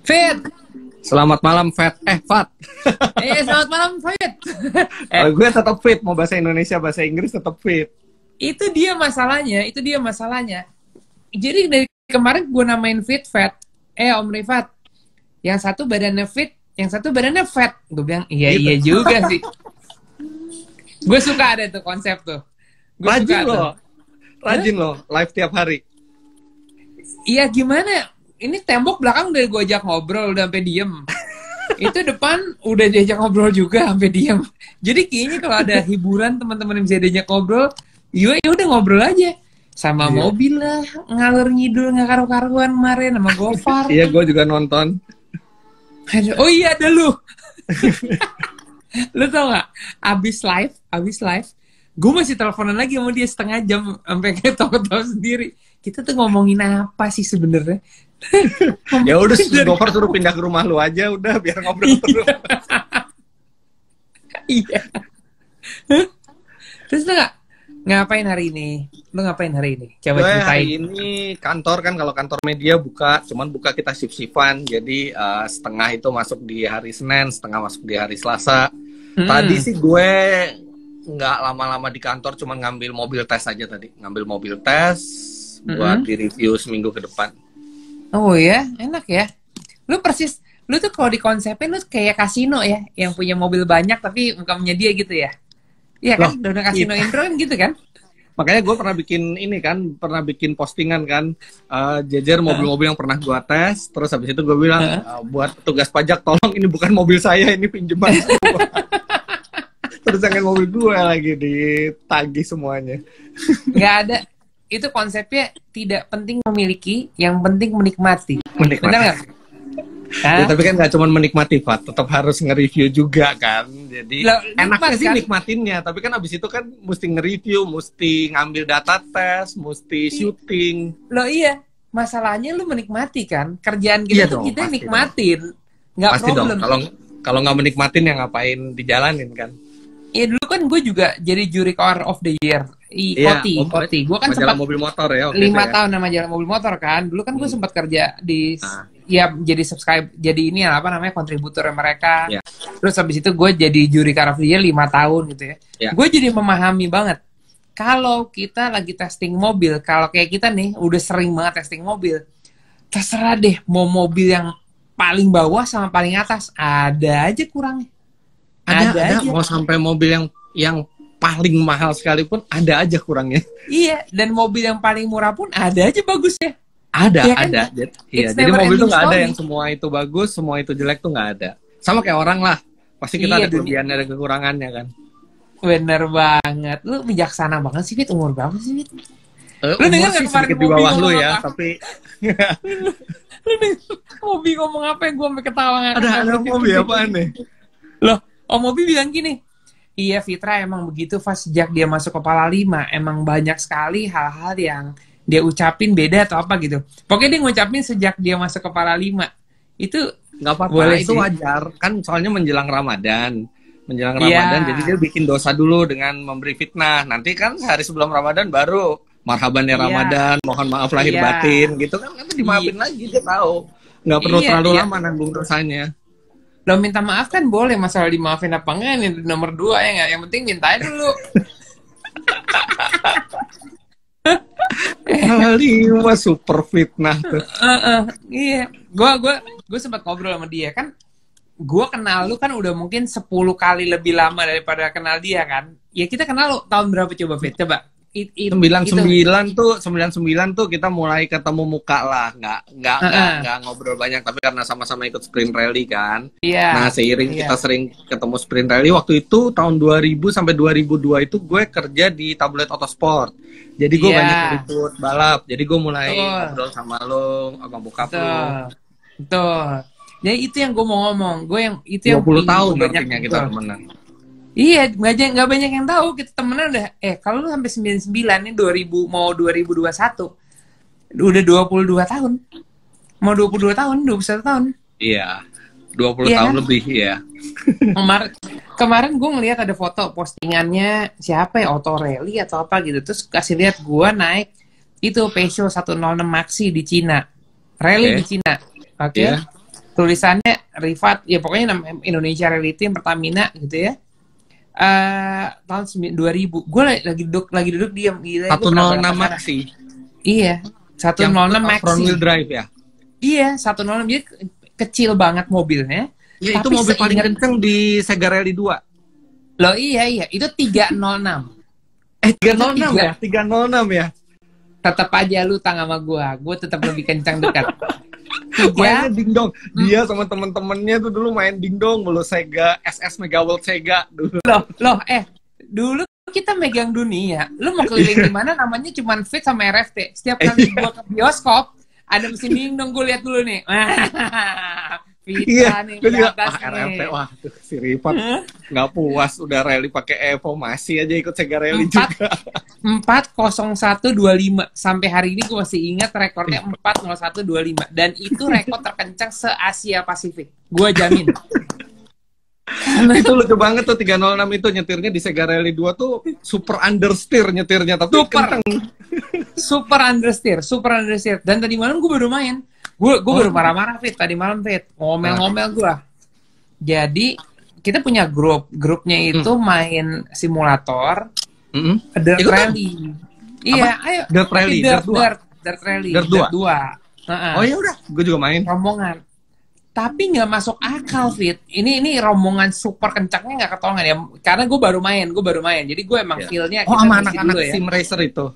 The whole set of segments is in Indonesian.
Fit. Selamat malam, Fat. Fat. Selamat malam, Fit. Gue tetap fit. Mau bahasa Indonesia, bahasa Inggris tetap fit. Itu dia masalahnya. Jadi dari kemarin gue namain Fit, Fat. Om Rifat. Yang satu badannya fit, yang satu badannya fat. Gue bilang, iya juga sih. Gue suka ada tuh konsep tuh. Rajin loh, live tiap hari. Iya, gimana? Ini tembok belakang udah gue ajak ngobrol, udah sampai diem. Itu depan udah diajak ngobrol juga sampai diem. Jadi kayaknya kalau ada hiburan teman-teman yang bisa diajak ngobrol, ya udah ngobrol aja. Sama mobil lah, ngalur ngidul nggak karu-karuan kemarin sama Gofar. Iya, gue juga nonton. Oh iya, ada lu. Lu tau gak? Abis live, gue masih teleponan lagi sama dia setengah jam sampai kayak tahu-tahu sendiri. Kita tuh ngomongin apa sih sebenarnya? Ya udah, Gofar suruh pindah ke rumah lu aja, udah biar ngobrol terus. Iya. Terus lu ngapain hari ini? Lu ngapain hari ini? Coba ceritain. Hari ini kantor kan, kalau kantor media buka, cuman buka kita shift-shiftan. Jadi setengah itu masuk di hari Senin, setengah masuk di hari Selasa. Tadi sih gue nggak lama-lama di kantor, cuman ngambil mobil tes aja tadi. Ngambil mobil tes buat di-review seminggu ke depan. Oh ya, enak ya. Lu tuh kalau dikonsepin lu kayak kasino ya, yang punya mobil banyak tapi bukan punya dia gitu ya. Iya kan, udah kasino intro kan gitu kan. Makanya gue pernah bikin postingan kan, jajar mobil-mobil yang pernah gue tes. Terus habis itu gue bilang, buat petugas pajak, tolong ini bukan mobil saya, ini pinjaman. Terus jangan mobil gue lagi ditagih semuanya. Nggak ada. Itu konsepnya tidak penting memiliki, yang penting menikmati. Benar nggak? Ya, tapi kan nggak cuma menikmati, Pak, tetap harus nge-review juga kan. Jadi enaknya sih nikmatinnya, tapi kan abis itu kan mesti nge-review, mesti ngambil data tes, mesti syuting. Loh iya, masalahnya lu menikmati kan, kerjaan kita tuh kita nikmatin, nggak problem. Dong. Kalau nggak menikmatin ya ngapain dijalanin kan? Iya, dulu kan gue juga jadi juri car of the year. Koti. Gue kan sempat mobil motor ya. 5 tahun nama jalan mobil motor kan. Dulu kan gue sempat kerja di jadi subscribe, jadi ini apa namanya, kontributor mereka. Terus habis itu gue jadi juri car of the year 5 tahun gitu ya. Gue jadi memahami banget kalau kita lagi testing mobil, kalau kayak kita nih udah sering banget testing mobil, terserah deh mau mobil yang paling bawah sama paling atas, ada aja kurangnya. Ada aja. Mau sampai mobil yang paling mahal sekalipun ada aja kurangnya. Iya, dan mobil yang paling murah pun ada aja bagusnya. Ada. Iya, jadi mobil tuh nggak ada yang semua itu bagus, semua itu jelek tuh nggak ada. Sama kayak orang lah, pasti kita ada kelebihannya, ada kekurangannya kan. Bener banget, lu bijaksana banget sih, Fit. Umur berapa sih, Fit? Lu dengar nggak kemarin di bawah lu ya, tapi lu Mobi ngomong apa yang gue sampai ketawa nggak? Ada Mobi apaan nih? Loh, Mobi bilang gini, iya Fitra emang begitu, Fas, sejak dia masuk Kepala 5 emang banyak sekali hal-hal yang dia ucapin beda atau apa gitu. Pokoknya dia ngucapin sejak dia masuk Kepala 5. Itu nggak apa-apa, itu wajar. Kan soalnya menjelang Ramadan, jadi dia bikin dosa dulu dengan memberi fitnah. Nanti kan sehari sebelum Ramadan baru marhaban ya Ramadan, mohon maaf lahir batin gitu kan, nanti dimaafin lagi, dia tahu. Nggak perlu terlalu lama nanggung dosanya. Lo minta maaf kan boleh, masalah dimaafin apa enggak ini nomor 2 ya nggak? Yang penting mintain dulu. Lima super fitnah tuh. Iya, gue sempat ngobrol sama dia kan. Gue kenal lu kan udah mungkin 10 kali lebih lama daripada kenal dia kan. Ya kita kenal lu tahun berapa coba, Fit? Coba. 99 tuh kita mulai ketemu muka lah, nggak ngobrol banyak, tapi karena sama-sama ikut sprint rally kan. Nah seiring kita sering ketemu sprint rally, waktu itu tahun 2000 sampai 2002 itu gue kerja di tabloid Autosport, jadi gue banyak ikut balap, jadi gue mulai ngobrol sama lo, sama bokap lo. Betul. Jadi itu yang gue mau ngomong, gue yang itu 20 tahun artinya kita temenan. Iya, nggak banyak yang tahu kita temenan udah. Kalau lu sampai 99 nih 2021, udah 22 tahun. Mau 22 tahun, 21 tahun. Iya, 20 tahun kan? Lebih ya. Kemarin gue ngeliat ada foto postingannya siapa ya, Auto Rally atau apa gitu. Terus kasih lihat gue naik itu Peugeot 106 Maxi di Cina. Rally di Cina. Oke. tulisannya Rifat, ya pokoknya nama Indonesia Rally Team Pertamina gitu ya. Tahun 2000, gue lagi duduk diam. 106 Maxi. Iya, 106 Maxi. Front wheel drive ya? Iya, 106, jadi kecil banget mobilnya. Ya, itu mobil paling kenceng di Sega Rally 2. Loh iya, itu 306. 306 ya? 306 ya? Tetap aja lu tang sama gue tetap lebih kencang dekat. Mainnya dingdong. Dia sama temen-temennya tuh dulu main dingdong mulu, Sega SS Megaworld Sega dulu. Loh, dulu kita megang dunia. Lu mau keliling di mana namanya cuman Fit sama RFT. Setiap kali gua ke bioskop ada mesin dingdong, gue lihat dulu nih. Vita nih di atas RFT, wah tuh, si Rifat nggak puas udah rally pakai Evo, masih aja ikut Sega Rally juga. 40125 sampai hari ini gue masih ingat rekornya 40125 dan itu rekor terkencang se Asia Pasifik, gue jamin. Itu lucu banget tuh 306 itu nyetirnya di Sega Rally 2 tuh super understeer nyetirnya, tapi super understeer. Dan tadi malam gue baru main. Gue baru marah-marah Fit tadi malam Fit, ngomel-ngomel gue. Jadi kita punya grupnya itu main simulator Dirt Rally. Iya, ayo. Dirt Rally, Dirt Rally. Dirt 2. Oh ya udah, gue juga main. Rombongan. Tapi nggak masuk akal Fit. Ini rombongan super kencangnya nggak ketolongan ya. Karena gue baru main. Jadi gue emang feel-nya. Oh, sama anak-anak ya? Sim racer itu.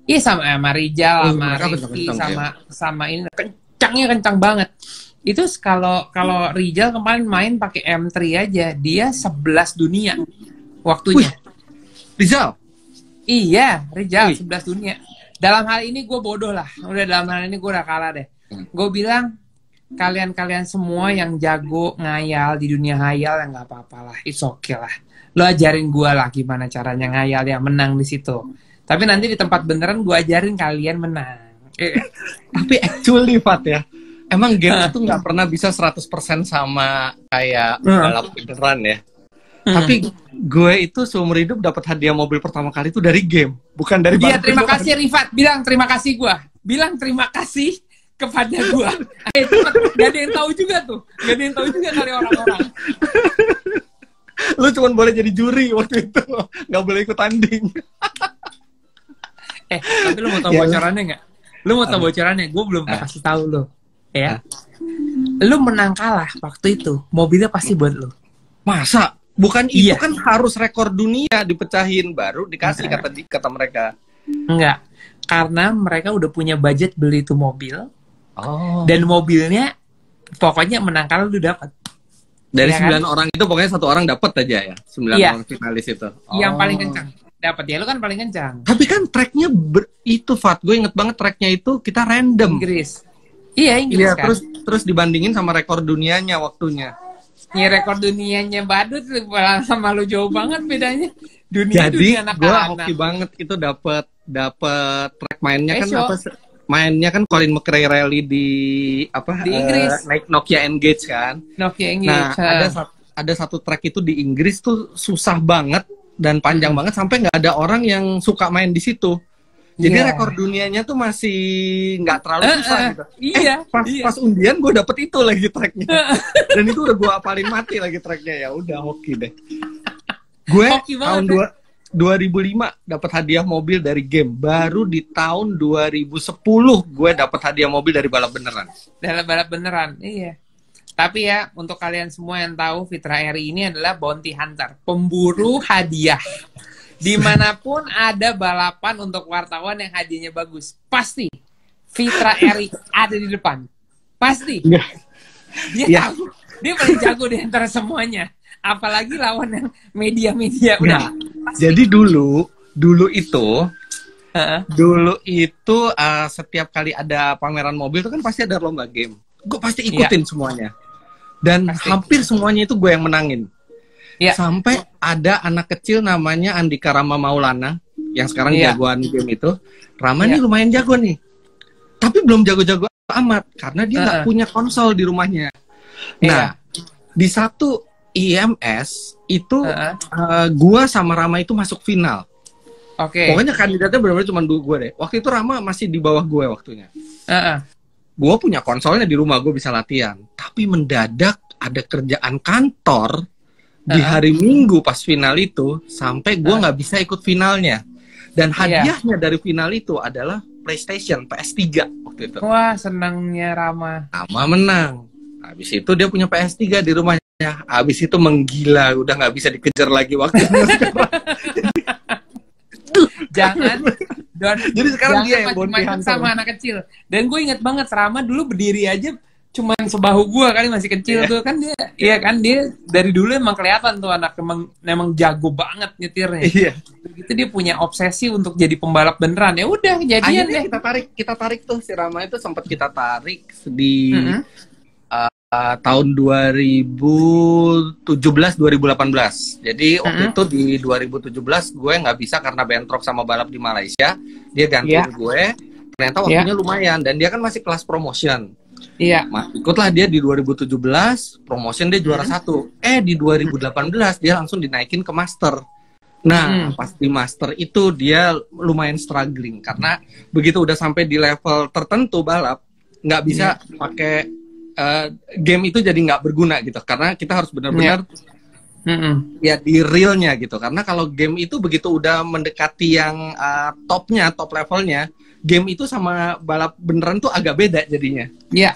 Iya sama Rijal, sama Rifki, sama ini kencang banget. Itu kalau Rijal kemarin main pakai M3 aja, dia 11 dunia waktunya. Rijal? Iya, Rijal 11 dunia. Dalam hal ini gue bodoh lah. Dalam hal ini gue udah kalah deh. Gue bilang kalian semua yang jago ngayal di dunia hayal ya nggak apa-apa lah, it's okay lah. Lo ajarin gue lah gimana caranya ngayal ya menang di situ. Tapi nanti di tempat beneran gue ajarin kalian menang. Tapi actually Fat ya, emang game itu nggak pernah bisa 100% sama kayak balap beneran ya. Tapi gue itu seumur hidup dapat hadiah mobil pertama kali itu dari game, bukan dari balap. Iya, terima kasih Rifat. Bilang terima kasih gue. Bilang terima kasih kepada gue. Gak ada yang tahu juga tuh. Gak ada yang tahu juga kali orang-orang. Lu cuma boleh jadi juri waktu itu, nggak boleh ikut tanding. Tapi lu mau tahu bocorannya nggak? Lu mau tahu bocorannya? Gue belum kasih tahu lo. Ya. Lu menang kalah waktu itu, mobilnya pasti buat lu. Masa? Bukan itu kan harus rekor dunia dipecahin baru dikasih kata mereka. Enggak. Karena mereka udah punya budget beli itu mobil. Dan mobilnya pokoknya menang kalah lu dapat. Dari 9 orang itu pokoknya 1 orang dapat aja ya. 9 orang finalis itu. Yang paling kencang. Dapat ya, lu kan paling kencang. Tapi kan tracknya itu Fat, gue inget banget tracknya itu kita random. Inggris. Iya, Inggris kan. Terus dibandingin sama rekor dunianya waktunya. Ya rekor dunianya Badut sama lu jauh banget bedanya. Jadi gue hoki banget itu dapat track mainnya kan apa? Mainnya kan Colin McRae Rally di Inggris. Naik Nokia Engage kan. Nokia Engage. Nah, ada satu track itu di Inggris tuh susah banget dan panjang banget sampai nggak ada orang yang suka main di situ. Jadi rekor dunianya tuh masih nggak terlalu susah gitu. Pas undian gue dapet itu lagi tracknya. Dan itu udah gue apalin mati lagi tracknya, ya udah hoki deh. Gue tahun 2005 dapat hadiah mobil dari game. Baru di tahun 2010 gue dapat hadiah mobil dari balap beneran. Dari balap beneran, iya. Tapi ya untuk kalian semua yang tahu Fitra Eri ini adalah bounty hunter, pemburu hadiah. Dimanapun ada balapan untuk wartawan yang hadiahnya bagus, pasti Fitra Eri ada di depan. Pasti. Dia tahu. Dia paling jago di antara semuanya. Apalagi lawan yang media-media. Jadi dulu itu setiap kali ada pameran mobil itu kan pasti ada lomba game. Gue pasti ikutin semuanya. Dan hampir semuanya itu gue yang menangin. Sampai ada anak kecil namanya Andika Rama Maulana yang sekarang jagoan game itu. Rama nih lumayan jago nih. Tapi belum jago-jago amat karena dia nggak punya konsol di rumahnya. Nah, di satu IMS itu gua sama Rama itu masuk final. Pokoknya kandidatnya benar-benar cuma gue deh. Waktu itu Rama masih di bawah gue waktunya. gue punya konsolnya di rumah, gue bisa latihan. Tapi mendadak ada kerjaan kantor di hari Minggu pas final itu, sampai gue nggak bisa ikut finalnya. Dan hadiahnya dari final itu adalah PlayStation, PS3 waktu itu. Wah, senangnya Rama. Rama menang. Habis itu dia punya PS3 di rumahnya. Habis itu menggila, udah nggak bisa dikejar lagi waktunya sekarang. Jadi sekarang dia yang bounty hunter sama anak kecil. Dan gue inget banget Rama dulu berdiri aja cuman sebahu gue kali, masih kecil tuh kan dia. Iya kan, dia dari dulu emang kelihatan tuh anak emang jago banget nyetirnya. Iya. Gitu dia punya obsesi untuk jadi pembalap beneran. Ya udah jadian deh. Kita tarik tuh si Rama itu, sempat kita tarik di tahun 2017-2018. Jadi waktu itu di 2017 gue nggak bisa karena bentrok sama balap di Malaysia. Dia gantiin gue. Ternyata waktunya lumayan, dan dia kan masih kelas promotion. Iya. Ikutlah dia di 2017, promotion dia juara 1. Di 2018 dia langsung dinaikin ke master. Nah, pas di master itu dia lumayan struggling karena begitu udah sampai di level tertentu balap, nggak bisa pakai game itu, jadi nggak berguna gitu, karena kita harus benar-benar ya di realnya gitu. Karena kalau game itu begitu udah mendekati yang top levelnya, game itu sama balap beneran tuh agak beda jadinya. Iya,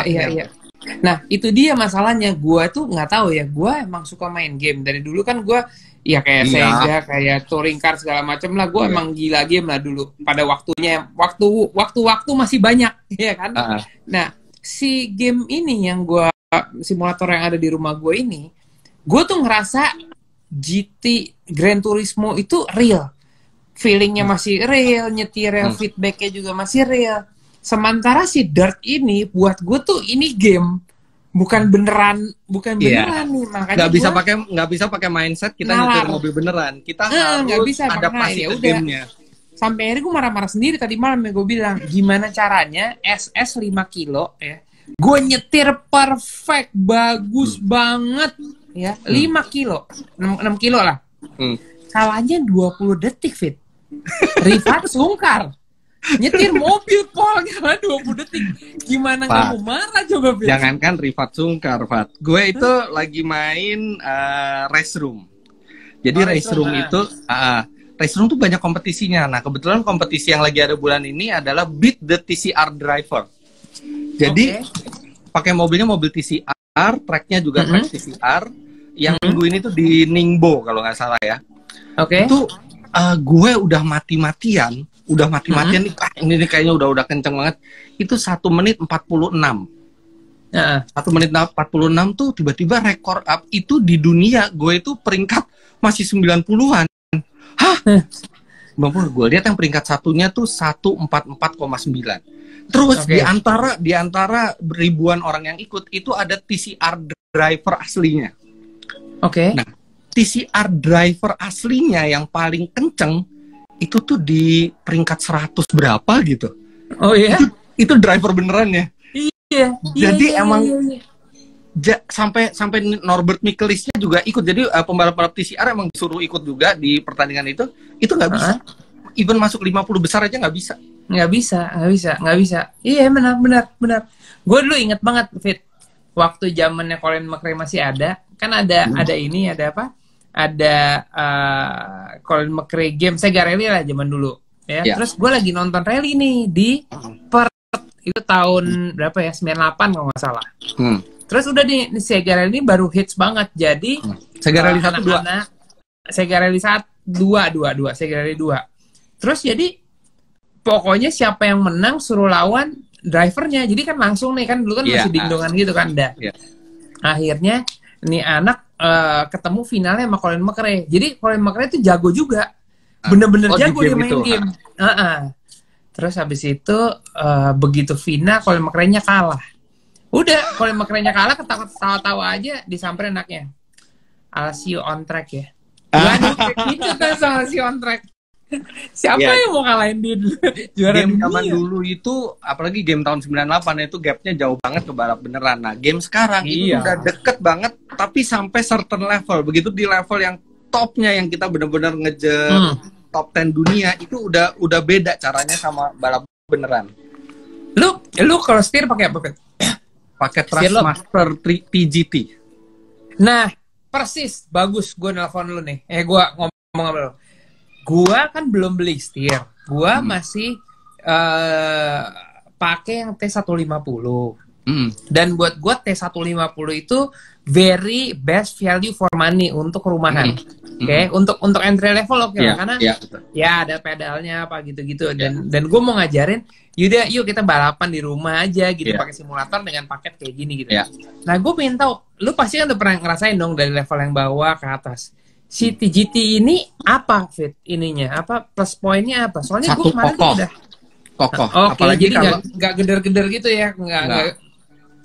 iya. Nah, itu dia masalahnya. Gue tuh nggak tahu ya, gue emang suka main game dari dulu kan. Gue ya kayak Sega, kayak touring car segala macam lah. Gue emang gila game lah dulu pada waktunya. Waktu masih banyak, ya kan. Nah, si game ini yang simulator yang ada di rumah gue ini, gue tuh ngerasa GT Gran Turismo itu real, feelingnya masih real, nyetirnya feedbacknya juga masih real. Sementara si Dirt ini buat gue tuh ini game, bukan beneran nih, makanya nggak bisa pakai mindset kita nyetir mobil beneran. Kita harus adaptasi ke gamenya. Sampai akhirnya gue marah-marah sendiri tadi malam ya, gue bilang gimana caranya SS 5 kilo ya, gue nyetir perfect, bagus banget ya, 5 kilo 6 kilo lah, salahnya 20 detik Fit. Rifat Sungkar nyetir mobil Polnya 20 detik, gimana nggak mau marah coba Fit? Jangankan Rifat Sungkar, Fat, gue itu lagi main race room. Jadi race room itu race room tuh banyak kompetisinya. Nah, kebetulan kompetisi yang lagi ada bulan ini adalah Beat the TCR Driver. Jadi pakai mobilnya mobil TCR, tracknya juga track TCR. Yang minggu ini tuh di Ningbo kalau nggak salah ya. Itu gue udah mati-matian nih. Ini kayaknya udah kenceng banget. Itu 1 menit 46. 1 menit 46 tuh tiba-tiba rekor up itu di dunia. Gue itu peringkat masih 90-an. Hah? Gue lihat yang peringkat satunya tuh 144,9. Terus di antara ribuan orang yang ikut itu ada TCR driver aslinya. Nah, TCR driver aslinya yang paling kenceng itu tuh di peringkat 100 berapa gitu. Oh iya? Itu driver beneran ya. Iya. Jadi emang sampai Norbert Mikkelischnya juga ikut. Jadi pembalap-pembalap TCR emang disuruh ikut juga di pertandingan itu nggak bisa. Even masuk 50 besar aja nggak bisa. Nggak bisa. Iya benar. Gue dulu inget banget Fit, waktu zamannya Colin McRae masih ada, kan ada apa? Ada Colin McRae game Sega Rally lah zaman dulu ya. Terus gue lagi nonton rally nih di Perth, itu tahun berapa ya, 98 kalau nggak salah. Terus udah di Sega Rally ini baru hits banget. Jadi Sega Rally 1 2. Sega Rally 2. Sega Rally 2. Terus jadi pokoknya siapa yang menang suruh lawan drivernya. Jadi kan langsung nih kan, dulu kan masih dingdongan gitu kan dah. Akhirnya nih anak ketemu finalnya sama Colin McRae. Jadi Colin McRae itu jago juga. Bener-bener jago dia main game. Terus habis itu begitu final Colin McRae-nya kalah. Udah, Colin McRae-nya kalah, ketawa-tawa aja, disamperin anaknya. I'll see you on track ya. Waduh, gitu kan sama see you on track. Siapa yang mau kalahin dia dulu? Juara game zaman dulu itu, apalagi game tahun 98 itu gapnya jauh banget ke balap beneran. Nah, game sekarang itu udah deket banget, tapi sampai certain level. Begitu di level yang topnya, yang kita bener-bener ngejar top 10 dunia, itu udah beda caranya sama balap beneran. Lu Lu kalau setir pakai apa? Pakai Thrustmaster TGT. Nah, persis, bagus. Gue nelfon lu nih. Gue ngomong sama lu. Gue kan belum beli setir. Gue masih pakai yang T150. Dan buat gue T150 itu very best value for money untuk rumahan. Oke, untuk entry level oke lah, karena ya ada pedalnya apa gitu-gitu, dan gue mau ngajarin, yuk kita balapan di rumah aja gitu, pakai simulator dengan paket kayak gini gitu. Nah, gue pengen tahu, lu pasti kan udah pernah ngerasain dong dari level yang bawah ke atas. Si TGT ini apa fit ininya? Apa plus poinnya apa? Soalnya gue kemarin udah kokoh. Apalagi jadi kalau nggak geder-geder gitu ya, nggak.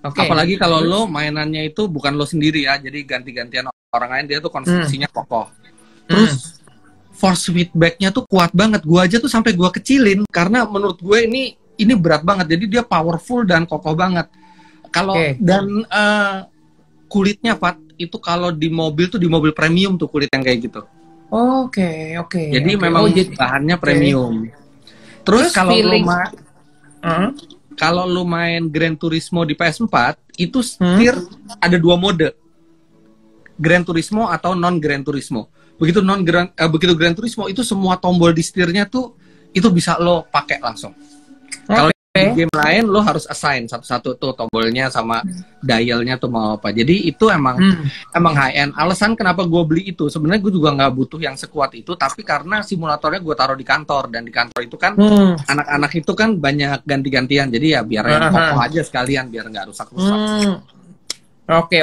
Apalagi kalau lo mainannya itu bukan lo sendiri ya, jadi ganti-gantian orang lain, dia tuh konstruksinya kokoh. Terus force feedback-nya tuh kuat banget. Gua aja tuh sampai gua kecilin karena menurut gue ini berat banget. Jadi dia powerful dan kokoh banget. Kalau dan kulitnya Pat, itu kalau di mobil tuh, di mobil premium tuh kulit yang kayak gitu. Jadi memang bahannya premium. Terus kalau kalau lu main Gran Turismo di PS4, itu setir ada 2 mode. Gran Turismo atau non Gran Turismo. Begitu Gran Turismo itu semua tombol di setirnya tuh itu bisa lo pakai langsung. Kalau di game lain lo harus assign satu-satu tuh tombolnya sama dialnya tuh mau apa. Jadi itu emang high end. Alasan kenapa gue beli itu sebenarnya gue juga nggak butuh yang sekuat itu, tapi karena simulatornya gue taruh di kantor, dan di kantor itu kan anak-anak itu kan banyak ganti-gantian. Jadi ya biar yang kokoh aja sekalian, biar nggak rusak-rusak. Oke.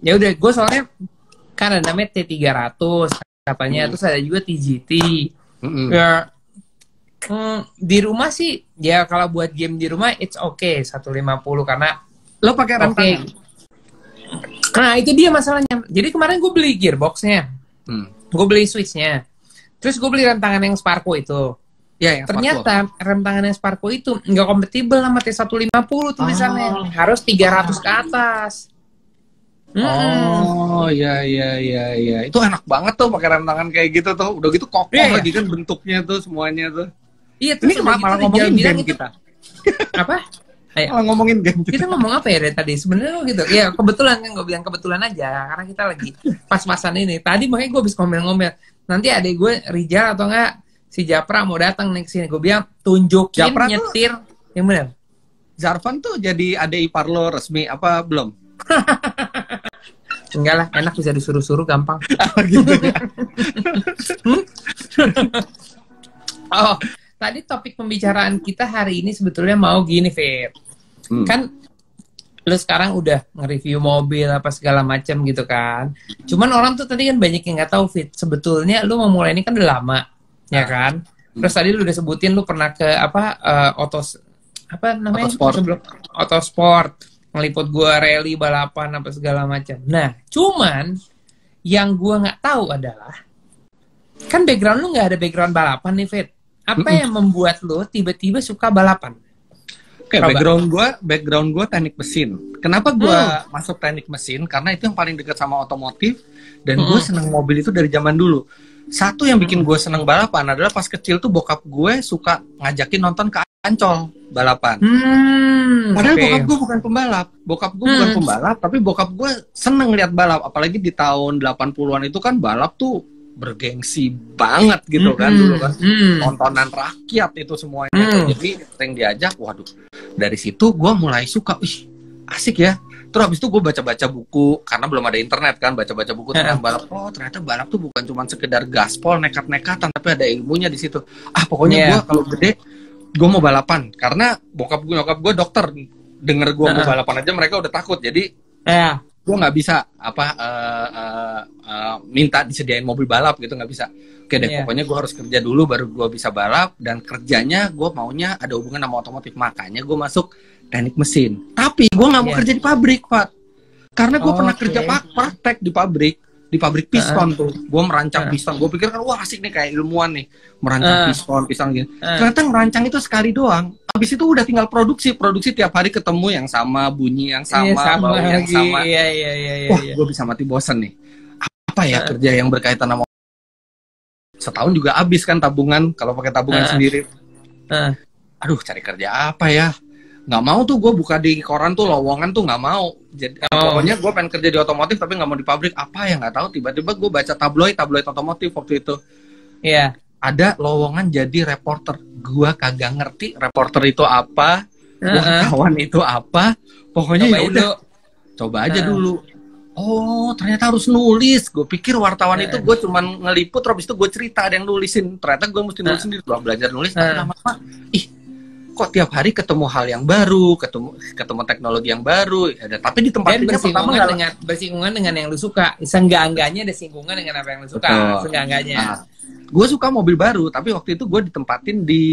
Ya udah, gue soalnya kan ada namanya T300 katanya, terus ada juga TGT. Ya, di rumah sih ya kalau buat game di rumah it's okay 150 karena lo pakai rantangan. Nah itu dia masalahnya. Jadi kemarin gue beli gearboxnya, gue beli switchnya, terus gue beli rentangan yang Sparco itu. Ternyata rentangan yang Sparco itu nggak kompatibel sama T150 tulisannya. Harus 300 ke atas. Iya. Itu enak banget tuh pakai rentangan kayak gitu tuh. Udah gitu kokoh lagi kan bentuknya tuh semuanya tuh. Iya, ini malah ngomongin game kita. Apa? Malah ngomongin game kita ngomong apa ya dari tadi? Sebenarnya gitu. Ya kebetulan kan, gue bilang kebetulan aja karena kita lagi pas-pasan ini. Tadi makanya gue habis ngomel-ngomel. Nanti adek gue Rijal atau enggak si Japra mau datang nih kesini. Gue bilang tunjukin Japra nyetir yang benar. Zarvan tuh jadi adek ipar lo resmi apa belum? Enggak lah, enak bisa disuruh-suruh gampang. Gitu ya. Tadi topik pembicaraan kita hari ini sebetulnya mau gini, Fit. Kan lu sekarang udah nge-review mobil apa segala macam gitu kan. Cuman orang tuh tadi kan banyak yang nggak tahu, Fit. Sebetulnya lu mau mulai ini kan udah lama, ya kan? Terus tadi lu udah sebutin lu pernah ke Autosport, ngeliput gua rally balapan apa segala macam. Nah, cuman yang gua nggak tahu adalah kan background lu nggak ada background balapan nih, Fit. Apa yang membuat lo tiba-tiba suka balapan? Background gue teknik mesin. Kenapa gue masuk teknik mesin? Karena itu yang paling dekat sama otomotif, dan gue seneng mobil itu dari zaman dulu. Satu yang bikin gue seneng balapan adalah pas kecil tuh bokap gue suka ngajakin nonton ke Ancol balapan. Padahal bokap gue bukan pembalap. Tapi bokap gue seneng lihat balap. Apalagi di tahun 80-an itu kan balap tuh bergengsi banget gitu kan dulu kan, tontonan rakyat itu semuanya tuh. Jadi sering diajak, waduh, dari situ gue mulai suka, asik ya. Terus habis itu gue baca-baca buku, karena belum ada internet kan, baca-baca buku tentang balap. Ternyata balap tuh bukan cuma sekedar gaspol nekat-nekatan, tapi ada ilmunya di situ. Pokoknya gue kalau gede gue mau balapan, karena nyokap gue dokter, denger gue mau balapan aja mereka udah takut. Jadi gue nggak bisa minta disediain mobil balap gitu, nggak bisa. Oke deh, pokoknya gue harus kerja dulu baru gue bisa balap, dan kerjanya gue maunya ada hubungan sama otomotif, makanya gue masuk teknik mesin. Tapi gue nggak mau kerja di pabrik, Pak, karena gue pernah kerja praktek di pabrik piston tuh. Gue merancang piston, gue pikir kan wah asik nih kayak ilmuwan nih, merancang piston gitu. Ternyata merancang itu sekali doang. Habis itu udah tinggal produksi tiap hari ketemu yang sama, bunyi yang sama, bau yang sama. Wah, gue bisa mati bosan nih. Apa ya kerja yang berkaitan sama setahun juga habis kan tabungan kalau pakai tabungan sendiri. Aduh, cari kerja apa ya? nggak mau tuh gue buka di koran tuh lowongan tuh nggak mau. Jadi pokoknya gue pengen kerja di otomotif tapi nggak mau di pabrik. Apa ya nggak tahu, tiba-tiba gue baca tabloid otomotif waktu itu. Iya. Ada lowongan jadi reporter. Gue kagak ngerti reporter itu apa, wartawan itu apa. Pokoknya ya udah coba aja dulu. Oh, ternyata harus nulis. Gue pikir wartawan itu gue cuman ngeliput, terus itu gue cerita, ada yang nulisin. Ternyata gue mesti nulis sendiri. Gue belajar nulis, tapi lama-lama, kok tiap hari ketemu hal yang baru, ketemu teknologi yang baru. Ya, tapi di tempat ini pertama bersinggungan dengan yang lu suka. Seenggak-enggaknya ada singgungan dengan apa yang lu suka. Seenggak-enggaknya. Gue suka mobil baru, tapi waktu itu gue ditempatin di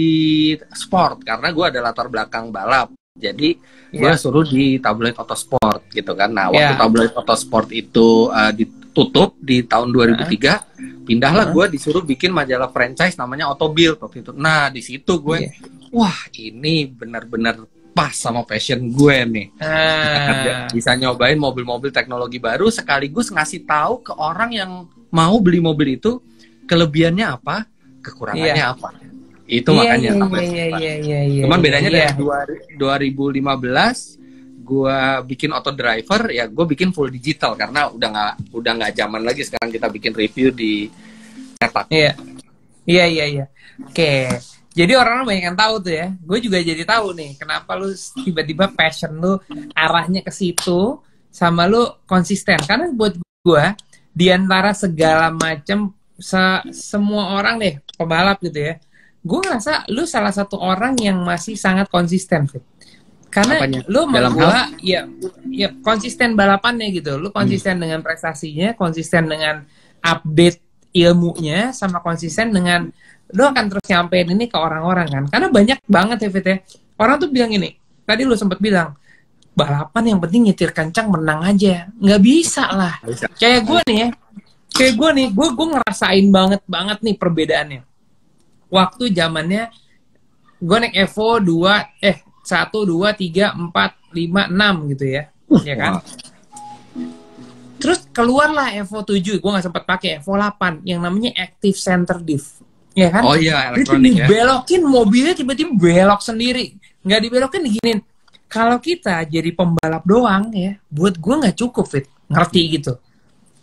sport karena gue ada latar belakang balap. Jadi gue suruh di tabloid Autosport gitu kan. Nah waktu tabloid Autosport itu ditutup di tahun 2003, pindahlah gue disuruh bikin majalah franchise namanya Autobild waktu itu. Nah di situ gue, wah ini benar-benar pas sama passion gue nih. Bisa nyobain mobil-mobil teknologi baru sekaligus ngasih tahu ke orang yang mau beli mobil itu kelebihannya apa, kekurangannya apa. Itu makanya cuman bedanya dari 2015 gue bikin auto driver, ya gue bikin full digital karena udah nggak zaman lagi sekarang kita bikin review di cetak. Iya. Oke. Jadi orang banyak yang tahu tuh ya. Gue juga jadi tahu nih kenapa lu tiba-tiba passion lu arahnya ke situ sama lu konsisten. Karena buat gue di antara segala macam semua orang deh pembalap gitu ya, gue ngerasa lu salah satu orang yang masih sangat konsisten, Fit. Karena lu sama gue ya konsisten balapannya gitu. Lu konsisten dengan prestasinya, konsisten dengan update ilmunya, sama konsisten dengan lu akan terus nyampein ini ke orang-orang kan. Karena banyak banget ya, Fit ya. Orang tuh bilang ini, tadi lu sempat bilang balapan yang penting nyetir kencang menang aja. Nggak bisa lah. Kayak gue nih ya. Gue ngerasain banget nih perbedaannya. Waktu zamannya gue naik Evo 1, 2, 3, 4, 5, 6 gitu ya. Ya kan? Terus keluarlah Evo 7, gue gak sempat pakai Evo 8 yang namanya Active Center Diff. Ya kan? Oh iya, elektronik ya. Belokin mobilnya tiba-tiba belok sendiri. Nggak dibelokin diginin. Kalau kita jadi pembalap doang ya, buat gue nggak cukup, Fit. Ngerti gitu.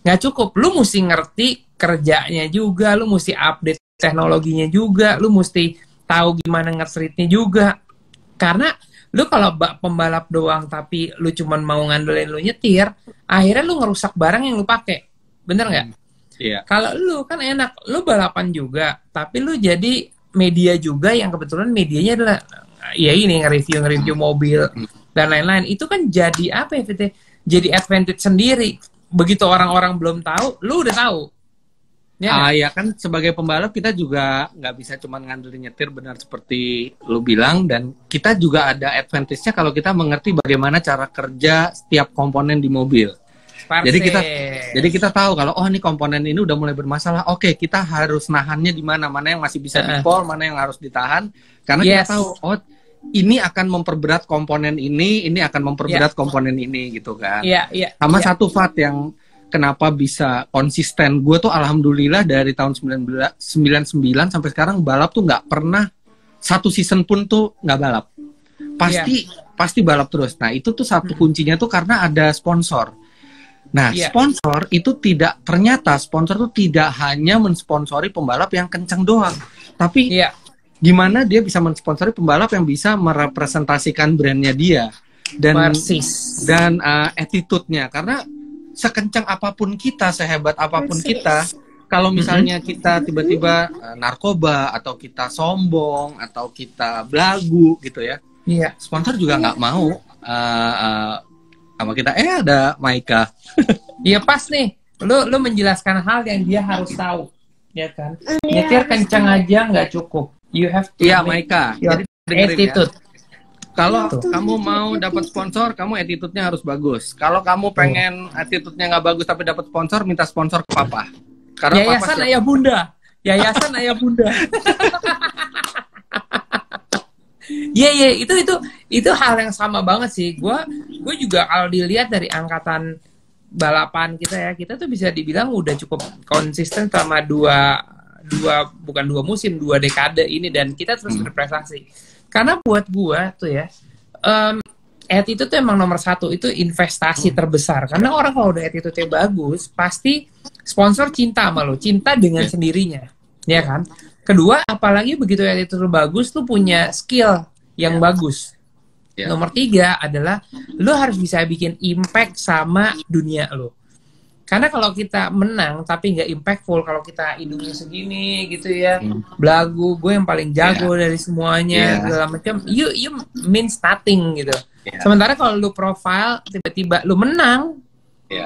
Nggak cukup, lu mesti ngerti kerjanya juga, lu mesti update teknologinya juga, lu mesti tahu gimana nge-treatnya juga. Karena lu kalau pembalap doang tapi lu cuman mau ngandelin lu nyetir, akhirnya lu ngerusak barang yang lu pakai. Bener nggak? Iya. Kalau lu kan enak, lu balapan juga, tapi lu jadi media juga yang kebetulan medianya adalah ya ini nge-review mobil dan lain-lain. Itu kan jadi apa ya, Fit? Jadi advantage sendiri. Begitu orang-orang belum tahu, lu udah tahu. Ya kan sebagai pembalap kita juga nggak bisa cuma ngandelin nyetir, benar seperti lu bilang, dan kita juga ada advantage-nya kalau kita mengerti bagaimana cara kerja setiap komponen di mobil. Jadi kita tahu kalau ini komponen ini udah mulai bermasalah. Oke, kita harus nahannya di mana yang masih bisa dipol, mana yang harus ditahan, karena kita tahu ini akan memperberat komponen ini akan memperberat komponen ini gitu kan. Sama satu Fat yang kenapa bisa konsisten, gue tuh alhamdulillah dari tahun 1999 sampai sekarang balap tuh nggak pernah satu season pun tuh nggak balap. Pasti balap terus. Nah itu tuh satu kuncinya tuh karena ada sponsor. Nah sponsor itu ternyata sponsor tuh tidak hanya mensponsori pembalap yang kencang doang, tapi gimana dia bisa mensponsori pembalap yang bisa merepresentasikan brandnya dia dan attitude-nya. Karena sekencang apapun kita, sehebat apapun kita, kalau misalnya kita tiba-tiba narkoba atau kita sombong atau kita belagu gitu ya, sponsor juga nggak mau sama kita. Ada Maika. Iya pas nih, lu menjelaskan hal yang dia harus tahu, ya kan? Nyetir kencang aja nggak cukup. You have to Maika. Jadi attitude. Kalau kamu mau dapat sponsor, kamu attitude-nya harus bagus. Kalau kamu pengen attitude-nya nggak bagus tapi dapat sponsor, minta sponsor ke papa. Karena Yayasan papa Ayah Bunda. Yayasan Ayah Bunda. Itu hal yang sama banget sih. Gue juga kalau dilihat dari angkatan balapan kita tuh bisa dibilang udah cukup konsisten selama bukan dua musim, 2 dekade ini, dan kita terus berprestasi. Karena buat gua tuh ya, attitude tuh emang nomor satu, itu investasi terbesar. Karena orang kalau udah attitude-nya bagus, pasti sponsor cinta sama lo, cinta dengan sendirinya, ya kan? Kedua, apalagi begitu attitude lo bagus, lo punya skill yang bagus. Nomor 3 adalah lo harus bisa bikin impact sama dunia lo. Karena kalau kita menang tapi nggak impactful, kalau kita hidungnya segini gitu ya, belagu, gue yang paling jago dari semuanya, segala macam, you means nothing gitu. Sementara kalau lu profile tiba-tiba lu menang,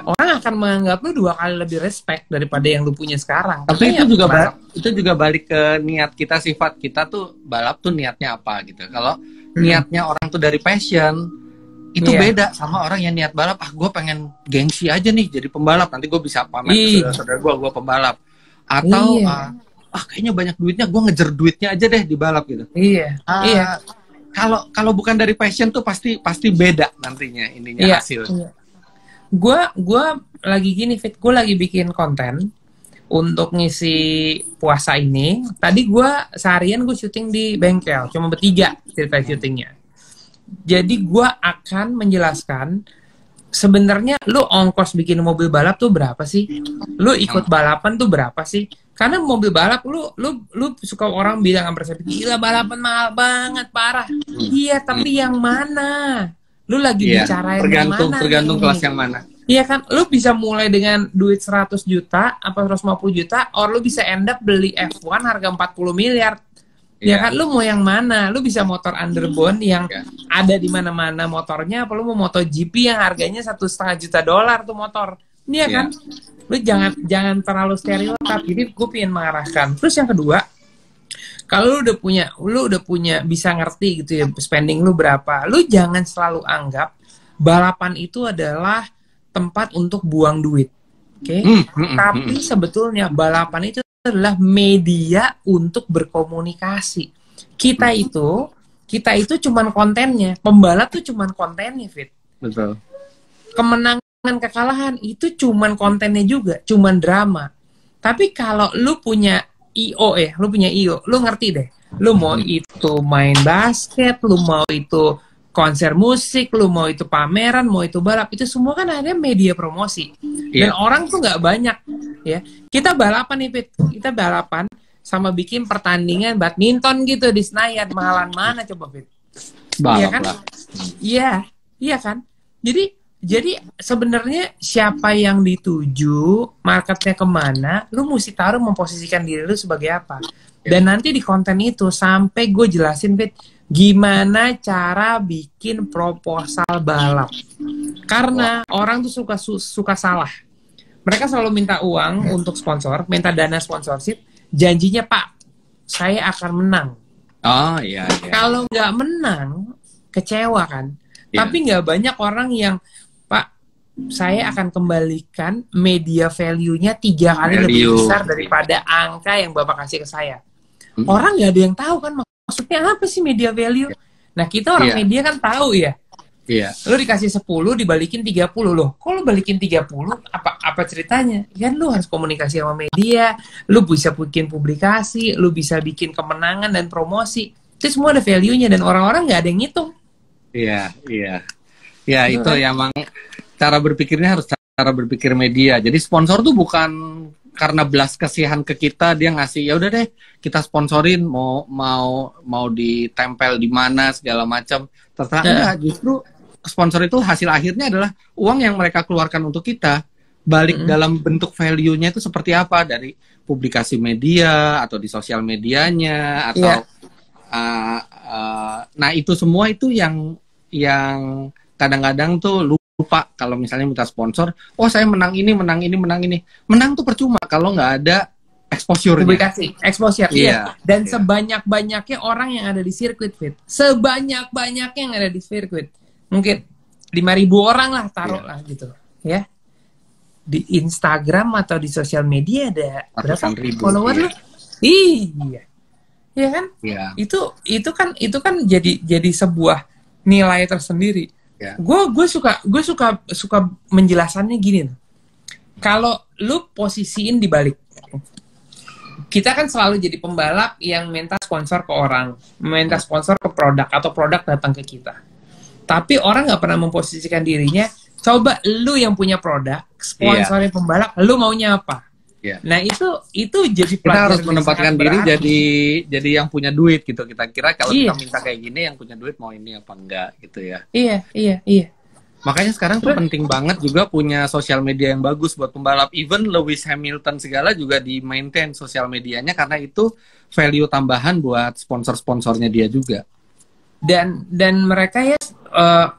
orang akan menganggap lu 2 kali lebih respect daripada yang lu punya sekarang. Tapi itu juga balik ke niat kita, sifat kita tuh balap tuh niatnya apa gitu. Kalau niatnya orang tuh dari passion, itu beda sama orang yang niat balap, gue pengen gengsi aja nih jadi pembalap, nanti gue bisa pamer ke saudara gue pembalap, atau kayaknya banyak duitnya, gue ngejar duitnya aja deh di balap gitu. Kalau bukan dari passion tuh pasti beda nantinya ininya hasil. Gue lagi gini, Fit, gue lagi bikin konten untuk ngisi puasa ini. Tadi gue seharian gue syuting di bengkel, cuma bertiga cerita syutingnya. Jadi gue akan menjelaskan sebenarnya lu ongkos bikin mobil balap tuh berapa sih? Lu ikut balapan tuh berapa sih? Karena mobil balap lu suka orang bilang persepsi, gila balapan mahal banget, parah. Iya, tapi yang mana? Lu lagi bicarain tergantung kelas yang mana. Iya kan, lu bisa mulai dengan duit 100 juta apa 150 juta, or lu bisa end up beli F1 harga 40 miliar. Ya kan, lu mau yang mana? Lu bisa motor underbone yang ada di mana-mana motornya, apa lu mau MotoGP yang harganya $1,5 juta tuh motor? Iya kan? Lu jangan terlalu stereotip. Jadi gue pengen mengarahkan. Terus yang kedua, kalau lu udah punya bisa ngerti gitu ya spending lu berapa, lu jangan selalu anggap balapan itu adalah tempat untuk buang duit. Oke? Tapi sebetulnya balapan itu adalah media untuk berkomunikasi. Kita itu cuman kontennya, pembalap tuh cuman kontennya, Fit. Betul. Kemenangan kekalahan itu cuman kontennya juga, cuman drama. Tapi kalau lu punya IO, lu ngerti deh. Lu mau itu main basket, lu mau itu konser musik, lu mau itu pameran, mau itu balap, itu semua kan ada media promosi. Dan orang tuh nggak banyak, ya. Kita balapan nih, Pit. Kita balapan sama bikin pertandingan badminton gitu di Senayan, mahalan mana coba, Pit? Iya kan? Iya kan? Jadi sebenarnya siapa yang dituju, marketnya kemana, lu mesti taruh memposisikan diri lu sebagai apa. Dan nanti di konten itu sampai gue jelasin, Pit, gimana cara bikin proposal balap. Karena orang tuh suka salah. Mereka selalu minta uang untuk sponsor, minta dana sponsorship, janjinya, Pak, saya akan menang. Oh iya. Kalau nggak menang, kecewa kan. Tapi nggak banyak orang yang, Pak, saya akan kembalikan media value-nya 3 kali lebih besar daripada angka yang Bapak kasih ke saya. Orang nggak ada yang tahu kan maksudnya apa sih media value. Nah, kita orang media kan tahu ya. Lu dikasih 10 dibalikin 30 loh. Kok lu balikin 30? Apa ceritanya? Kan lu harus komunikasi sama media, lu bisa bikin publikasi, lu bisa bikin kemenangan dan promosi. Itu semua ada value-nya dan orang-orang nggak ada yang ngitung. Iya, itu kan? Emang cara berpikirnya harus cara berpikir media. Jadi sponsor tuh bukan karena belas kasihan ke kita dia ngasih, ya udah deh kita sponsorin, mau ditempel di mana segala macam, terserah. Enggak, justru sponsor itu hasil akhirnya adalah uang yang mereka keluarkan untuk kita balik dalam bentuk value-nya itu seperti apa, dari publikasi media atau di sosial medianya atau nah itu semua itu yang kadang-kadang tuh lupa kalau misalnya minta sponsor, saya menang ini. Menang tuh percuma kalau nggak ada exposure-nya. Publikasi, exposure. Dan sebanyak-banyaknya orang yang ada di sirkuit, Fit. Sebanyak-banyaknya yang ada di sirkuit. Mungkin 5.000 orang lah, taruh lah gitu. Ya. Di Instagram atau di sosial media ada berapa follower lu? Iya. Iya kan? Itu kan jadi sebuah nilai tersendiri. Gue suka menjelasannya gini. Kalau lu posisiin di balik, kita kan selalu jadi pembalap yang minta sponsor ke orang, minta sponsor ke produk atau produk datang ke kita. Tapi orang nggak pernah memposisikan dirinya. Coba lu yang punya produk, sponsorin pembalap, lu maunya apa? Nah itu jadi kita harus menempatkan diri jadi yang punya duit gitu. Kita kira kalau kita minta kayak gini, yang punya duit mau ini apa enggak gitu ya. Iya. Makanya sekarang tuh penting banget juga punya sosial media yang bagus buat pembalap. Even Lewis Hamilton segala juga di-maintain sosial medianya karena itu value tambahan buat sponsor-sponsornya dia juga. Dan mereka ya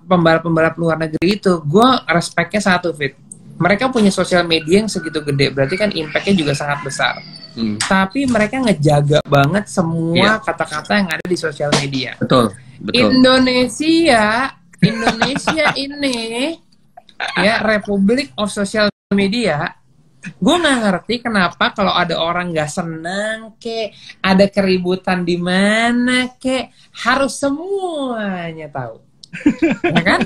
pembalap-pembalap luar negeri itu, gue respectnya satu, Fit. Mereka punya sosial media yang segitu gede, berarti kan impact-nya juga sangat besar. Tapi mereka ngejaga banget semua kata-kata yang ada di sosial media. Betul. Indonesia ini ya Republic of Social Media. Gue nggak ngerti kenapa kalau ada orang nggak senang ada keributan di mana harus semuanya tahu, ya kan?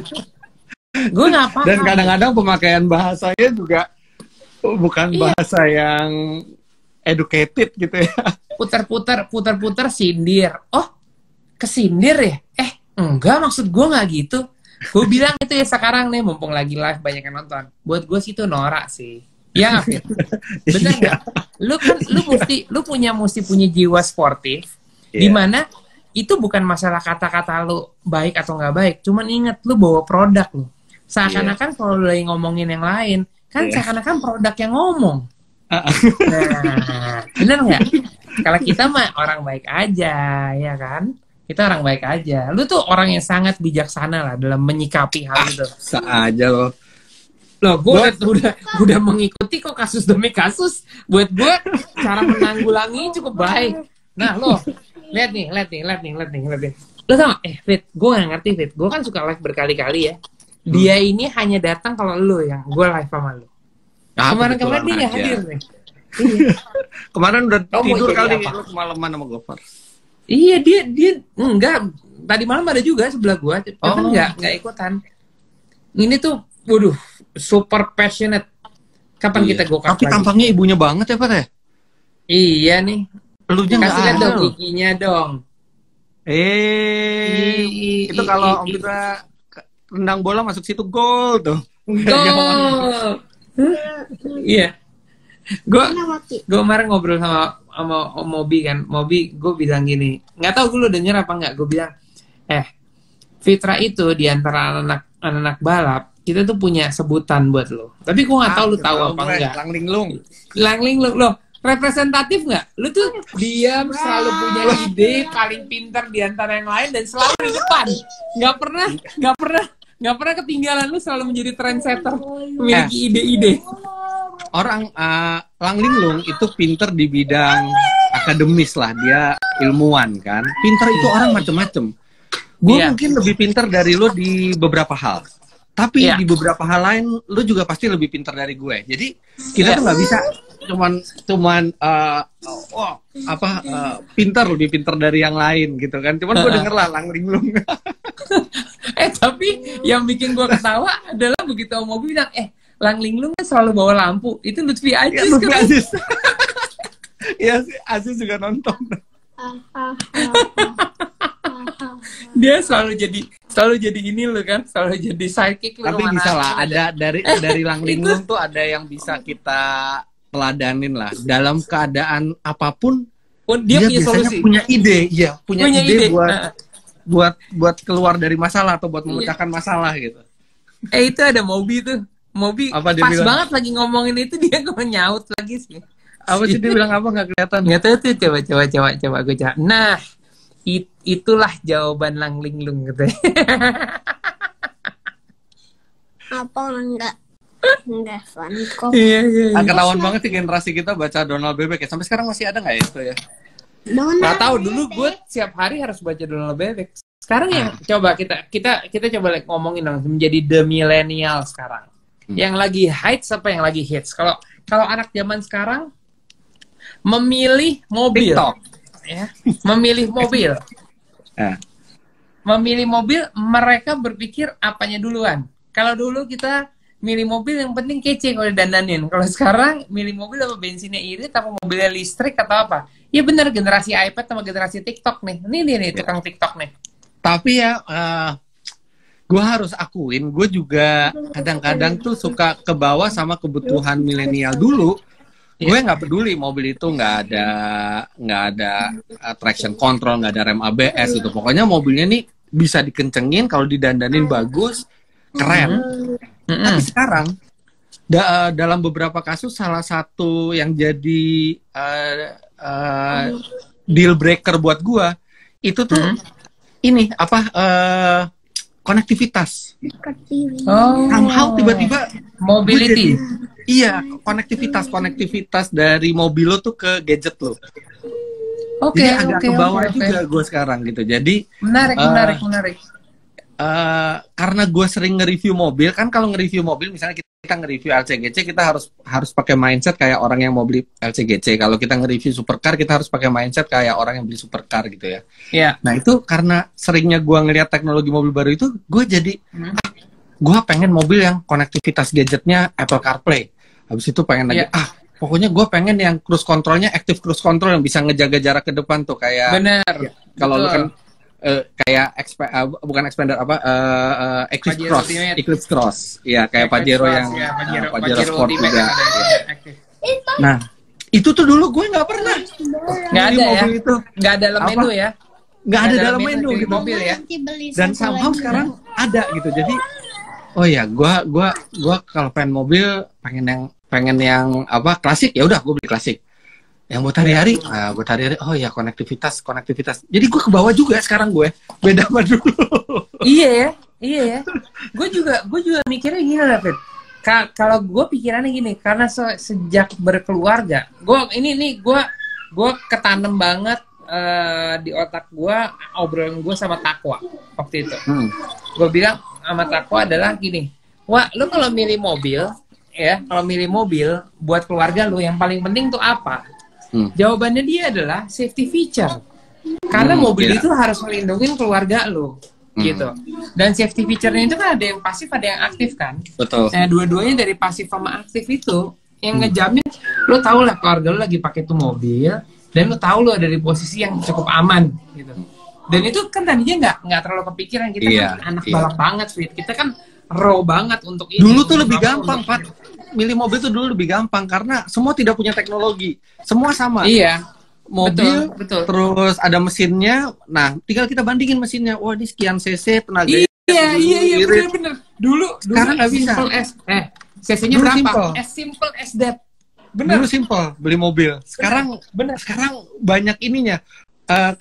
Gue nggak paham. Dan kadang-kadang pemakaian bahasanya juga bukan bahasa yang educated gitu ya. Putar-putar sindir. Oh, kesindir ya? Enggak, maksud gue nggak gitu. Gue bilang itu ya sekarang nih, mumpung lagi live banyak yang nonton. Buat gue sih itu norak sih. Ya, bener nggak? Lu mesti punya jiwa sportif. Dimana itu bukan masalah kata-kata lu baik atau nggak baik. Cuman inget lu bawa produk lu. Seakan-akan kalau lu lagi ngomongin yang lain, kan seakan-akan produk yang ngomong. Nah, bener nggak? Kalau kita mah orang baik aja, ya kan? Kita orang baik aja. Lu tuh orang yang sangat bijaksana lah dalam menyikapi hal itu. Aja loh. Loh, gue udah mengikuti kok kasus demi kasus. Buat gue cara menanggulangi cukup baik. Nah, lo lihat nih. Lo tau gak? Fit, gue gak ngerti, Fit. Gue kan suka live berkali-kali ya. Dia ini hanya datang kalau lo yang gue live sama lo. Kemarin-kemarin dia gak hadir nih. Kemarin udah tidur kali lo kemalaman sama Gofar. Iya, dia enggak. Tadi malam ada juga sebelah gua, tapi enggak ikutan. Ini tuh, waduh, super passionate. Kapan kita go-kart lagi? Tapi tampangnya ibunya banget ya, Pak ya? Iya nih. Elunya enggak ada. Kasih lihat dong giginya dong. Itu kalau Om Fitra rendang bola masuk situ gol tuh. Gol. Iya. Gue kemarin ngobrol sama Mobi kan. Mobi gue bilang gini, nggak tahu gue lu denger apa nggak, gue bilang Fitra itu di antara anak balap kita tuh punya sebutan buat lo, tapi gue nggak tahu lu tahu apa enggak. Langlinglung loh, representatif nggak? Lu tuh diam, selalu punya ide, paling pintar di antara yang lain dan selalu di depan, nggak pernah ketinggalan. Lu selalu menjadi trendsetter, memiliki ide-ide. Orang Langlinglung itu pinter di bidang akademis lah, dia ilmuwan kan. Pinter itu orang macem-macem. Gue mungkin lebih pinter dari lo di beberapa hal, tapi di beberapa hal lain lo juga pasti lebih pinter dari gue. Jadi kita tuh nggak bisa cuman pinter lebih pinter dari yang lain gitu kan. Cuman gue denger lah Langlinglung. Tapi yang bikin gue ketawa adalah begitu Om Mobi bilang Langlinglung kan selalu bawa lampu. Itu Lutfi Aziz. Ya, Lutfi Aziz. Iya sih, Aziz juga nonton. Dia selalu jadi ini loh kan, selalu jadi sidekick. Tapi bisa lah, ada dari Langlinglung tuh ada yang bisa kita teladanin lah. Dalam keadaan apapun, dia punya solusi, punya ide, punya ide buat keluar dari masalah atau buat memecahkan masalah gitu. Itu ada Mobi tuh. Mobi pas bilang? Banget lagi ngomongin itu dia nyaut lagi sih. Apa sih dia bilang apa nggak kelihatan? Nggak tahu tuh, coba gue cari. Nah, itulah jawaban Langlinglung gitu. Apa enggak fun kok. Iya. Ketahuan banget sih generasi kita baca Donald Bebek ya. Sampai sekarang masih ada nggak ya itu ya? Nggak tahu, dulu gue setiap hari harus baca Donald Bebek. Sekarang yang coba kita coba ngomongin dong menjadi the millennial sekarang. Yang lagi hits apa yang lagi hits? Kalau anak zaman sekarang memilih mobil, TikTok. Ya, memilih mobil. Memilih mobil, mereka berpikir apanya duluan. Kalau dulu kita milih mobil yang penting kece kalau dandanin. Kalau sekarang milih mobil apa bensinnya irit, apa mobilnya listrik atau apa? Ya benar, generasi iPad sama generasi TikTok nih. Ini tukang TikTok nih. Tapi ya gue harus akuin, gue juga kadang-kadang tuh suka kebawa sama kebutuhan milenial dulu. Gue nggak peduli mobil itu nggak ada traction control, nggak ada rem ABS gitu. Pokoknya mobilnya nih bisa dikencengin, kalau didandanin bagus, keren. Tapi sekarang dalam beberapa kasus salah satu yang jadi deal breaker buat gue itu tuh ini konektivitas. Somehow tiba-tiba mobility. Iya, konektivitas dari mobil lo tuh ke gadget lo. Oke, agak ke bawah juga gue sekarang gitu. Jadi menarik. Karena gue sering nge-review mobil, kan kalau nge-review mobil misalnya kita nge-review LCGC, kita harus pakai mindset kayak orang yang mau beli LCGC. Kalau kita nge-review supercar, kita harus pakai mindset kayak orang yang beli supercar gitu ya. Iya. Nah itu karena seringnya gue ngelihat teknologi mobil baru itu, gue jadi gue pengen mobil yang konektivitas gadgetnya Apple CarPlay. Habis itu pengen lagi pokoknya gue pengen yang cruise controlnya active cruise control yang bisa ngejaga jarak ke depan tuh kayak. Bener. Kalau lu kan kayak bukan Expander Eclipse Cross. Iya, kayak Pajero yang Pajero Sport juga. Nah, itu tuh dulu gue nggak pernah. Nggak ada mobil ya? Itu. Nggak ada dalam menu ya? Nggak ada dalam menu gitu. Mobil ya? Dan somehow sekarang ada gitu. Jadi, oh ya, gue kalau pengen mobil, pengen yang klasik, ya udah gue beli klasik. Yang buat hari-hari, oh ya konektivitas. Jadi gue ke bawah juga sekarang gue, beda sama dulu. Iya ya. Gue juga mikirnya gini lah, Fit. Kalau gue pikirannya gini, karena sejak berkeluarga, gue ketanem banget di otak gue obrolan gue sama Takwa waktu itu. Gue bilang sama Takwa adalah gini, wah, lu kalau milih mobil buat keluarga lu, yang paling penting tuh apa? Jawabannya dia adalah safety feature. Karena mobil itu harus melindungi keluarga lo, gitu. Dan safety feature-nya itu kan ada yang pasif, ada yang aktif kan. Betul. Nah, dua-duanya dari pasif sama aktif itu yang ngejamin lo tau lah keluarga lo lagi pakai tuh mobil, dan lo tau lo ada di posisi yang cukup aman, gitu. Dan itu kan tadinya nggak terlalu kepikiran, kita kan anak balap banget, Fit. Kita kan raw banget untuk ini. Dulu tuh lebih gampang, Pak. Milih mobil tuh dulu lebih gampang karena semua tidak punya teknologi, semua sama. Iya. Mobil, betul. Terus ada mesinnya. Nah, tinggal kita bandingin mesinnya. Wah, ini sekian cc tenaga. Iya, bener. Dulu sekarang nggak bisa. cc-nya berapa? Simple. As simple as that. Bener. Dulu simple beli mobil. Sekarang Sekarang banyak ininya.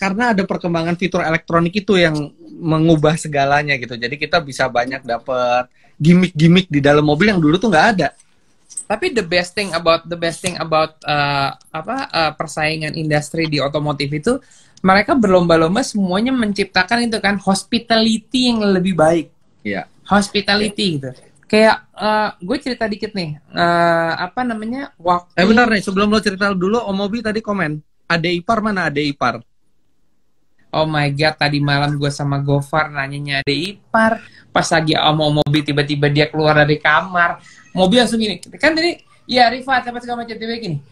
Karena ada perkembangan fitur elektronik itu yang mengubah segalanya gitu. Jadi kita bisa banyak dapat gimmick-gimmick di dalam mobil yang dulu tuh nggak ada. Tapi the best thing about persaingan industri di otomotif itu, mereka berlomba-lomba semuanya menciptakan itu kan hospitality yang lebih baik. Iya. Hospitality gitu. Kayak gue cerita dikit nih. Waktu. Bentar nih, sebelum lo cerita dulu, Om Mobi tadi komen. Ade ipar mana Ade ipar? Oh my god, tadi malam gue sama Gofar nanyanya Ade ipar. Pas lagi Om Mobi tiba-tiba dia keluar dari kamar. Mobil langsung gini, kan tadi, ya Rifat, apa segala macam tiba gini.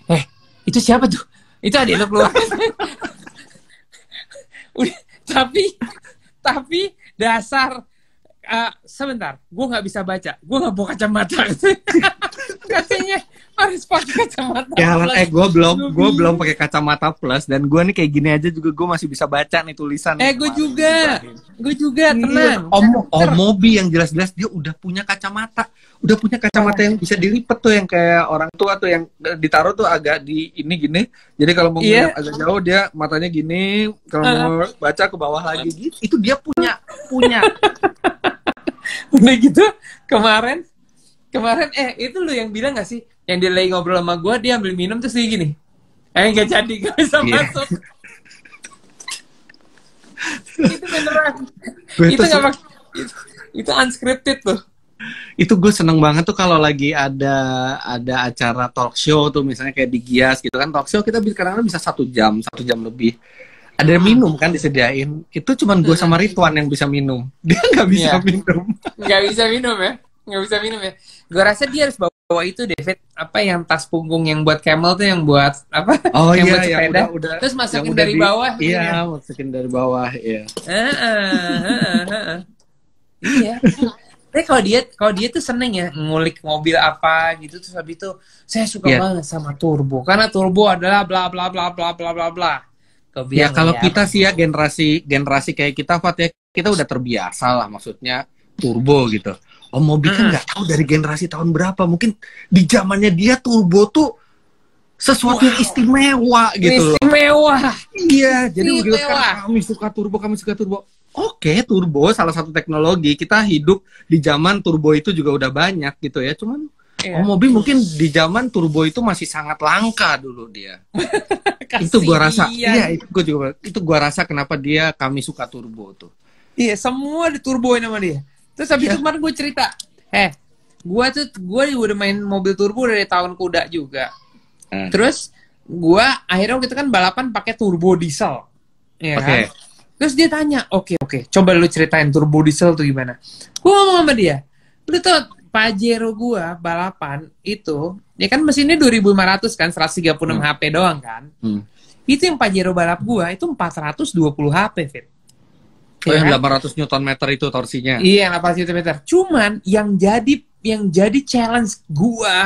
Itu siapa tuh? Itu adik lo keluar. tapi dasar, sebentar, gue nggak bisa baca, gue nggak bawa kacamata. Katanya harus pakai kacamata. Gue belum pakai kacamata plus, dan gue nih kayak gini aja juga gue masih bisa baca nih tulisan. Gue juga tenang. Om Mobi yang jelas-jelas dia udah punya kacamata yang bisa dilipat tuh, yang kayak orang tua tuh yang ditaruh tuh agak di ini gini. Jadi kalau mau ngeliat agak jauh dia matanya gini, kalau mau baca ke bawah lagi gitu. Itu dia punya. Udah gitu kemarin itu lu yang bilang gak sih, yang dia lagi ngobrol sama gue, dia ambil minum terus dia gini, gak jadi, gak bisa masuk. Itu beneran. Itu unscripted tuh. Itu gue seneng banget tuh kalau lagi ada acara talk show tuh, misalnya kayak di Gias gitu kan, talk show kita kadang-kadang bisa 1 jam lebih. Ada minum kan disediain. Itu cuman gue sama Ridwan yang bisa minum. Dia nggak bisa minum. Nggak bisa minum ya. Gue rasa dia harus bawa itu, David, yang tas punggung yang buat camel tuh, yang buat yang buat sepeda. Udah, terus masukin dari bawah. Iya, masukin dari bawah. Iya. Iya. Tapi kalau dia tuh seneng ya ngulik mobil apa gitu, terus habis itu saya suka banget sama turbo karena turbo adalah bla bla bla bla bla bla bla. Ya kalau kita sih ya generasi kayak kita Fat ya, kita udah terbiasa lah maksudnya turbo gitu. Oh mobil kan nggak tahu dari generasi tahun berapa, mungkin di zamannya dia turbo tuh sesuatu yang istimewa gitu loh. Istimewa. Iya, jadi begitu sekarang kami suka turbo. Oke, turbo salah satu teknologi. Kita hidup di zaman turbo itu juga udah banyak gitu ya. Cuman mobil mungkin di zaman turbo itu masih sangat langka dulu dia. Itu gua rasa. Iya, itu gua rasa kenapa kami suka turbo tuh. Iya, semua diturboin sama dia. Terus habis itu kemarin gue cerita, gue udah main mobil turbo dari tahun kuda juga. Terus gue akhirnya waktu itu kan balapan pakai turbo diesel, ya kan? Terus dia tanya, oke, coba lu ceritain turbo diesel tuh gimana? Gue ngomong sama dia, lu tau Pajero gue balapan itu, ya kan mesinnya 2500 kan, 136 HP doang kan? Itu yang Pajero balap gue itu 420 HP, Fit. Oh ya, yang 800 Nm itu torsinya. Iya, 800 Nm. Cuman yang jadi challenge gue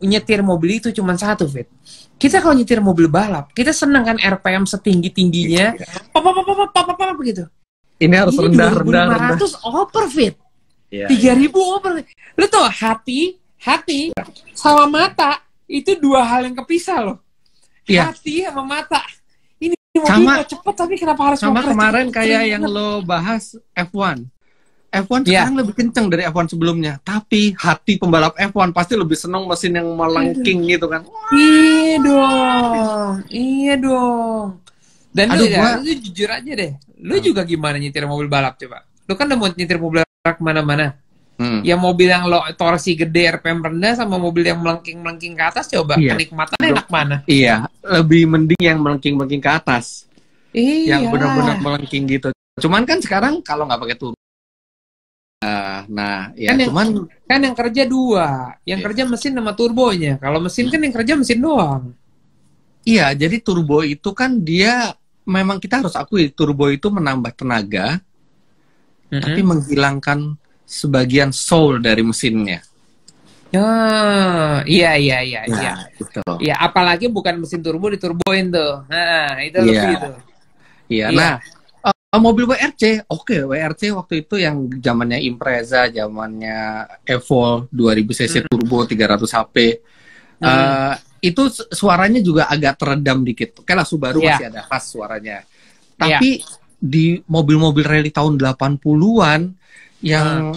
nyetir mobil itu cuma satu, Fit. Kita kalau nyetir mobil balap, kita seneng kan RPM setinggi-tingginya, pop begitu. Ini harus rendah. 500 over, Fit. 3.000 over. Lu tau, hati sama mata itu dua hal yang kepisah loh. Hati sama mata. Ini mobil cepet tapi kenapa harus sama kemarin kayak yang lo bahas F1. F1 sekarang lebih kenceng dari F1 sebelumnya, tapi hati pembalap F1 pasti lebih seneng mesin yang melengking gitu kan. Iya dong. Dan lu jujur aja deh, lu juga gimana nyetir mobil balap coba? Lu kan udah mau nyetir mobil balap kemana-mana. Ya mobil yang lo torsi gede, RPM rendah sama mobil yang melengking-melengking ke atas, coba kenikmatannya enak mana? Iya, lebih mending yang melengking-melengking ke atas. Yang benar-benar melengking gitu. Cuman kan sekarang kalau nggak pakai turbo, kan yang kerja dua, yang kerja mesin sama turbonya. Kalau mesin kan yang kerja mesin doang. Iya, jadi turbo itu kan dia memang kita harus akui turbo itu menambah tenaga, tapi menghilangkan sebagian soul dari mesinnya. Iya. Gitu. Ya, apalagi bukan mesin turbo diturboin tuh. Nah, itu lebih tuh. Iya. Nah, mobil WRC, WRC waktu itu yang zamannya Impreza, zamannya Evolve 2000 cc turbo 300 HP. Itu suaranya juga agak teredam dikit. Kayak lah Subaru masih ada khas suaranya. Tapi di mobil-mobil rally tahun 80-an yang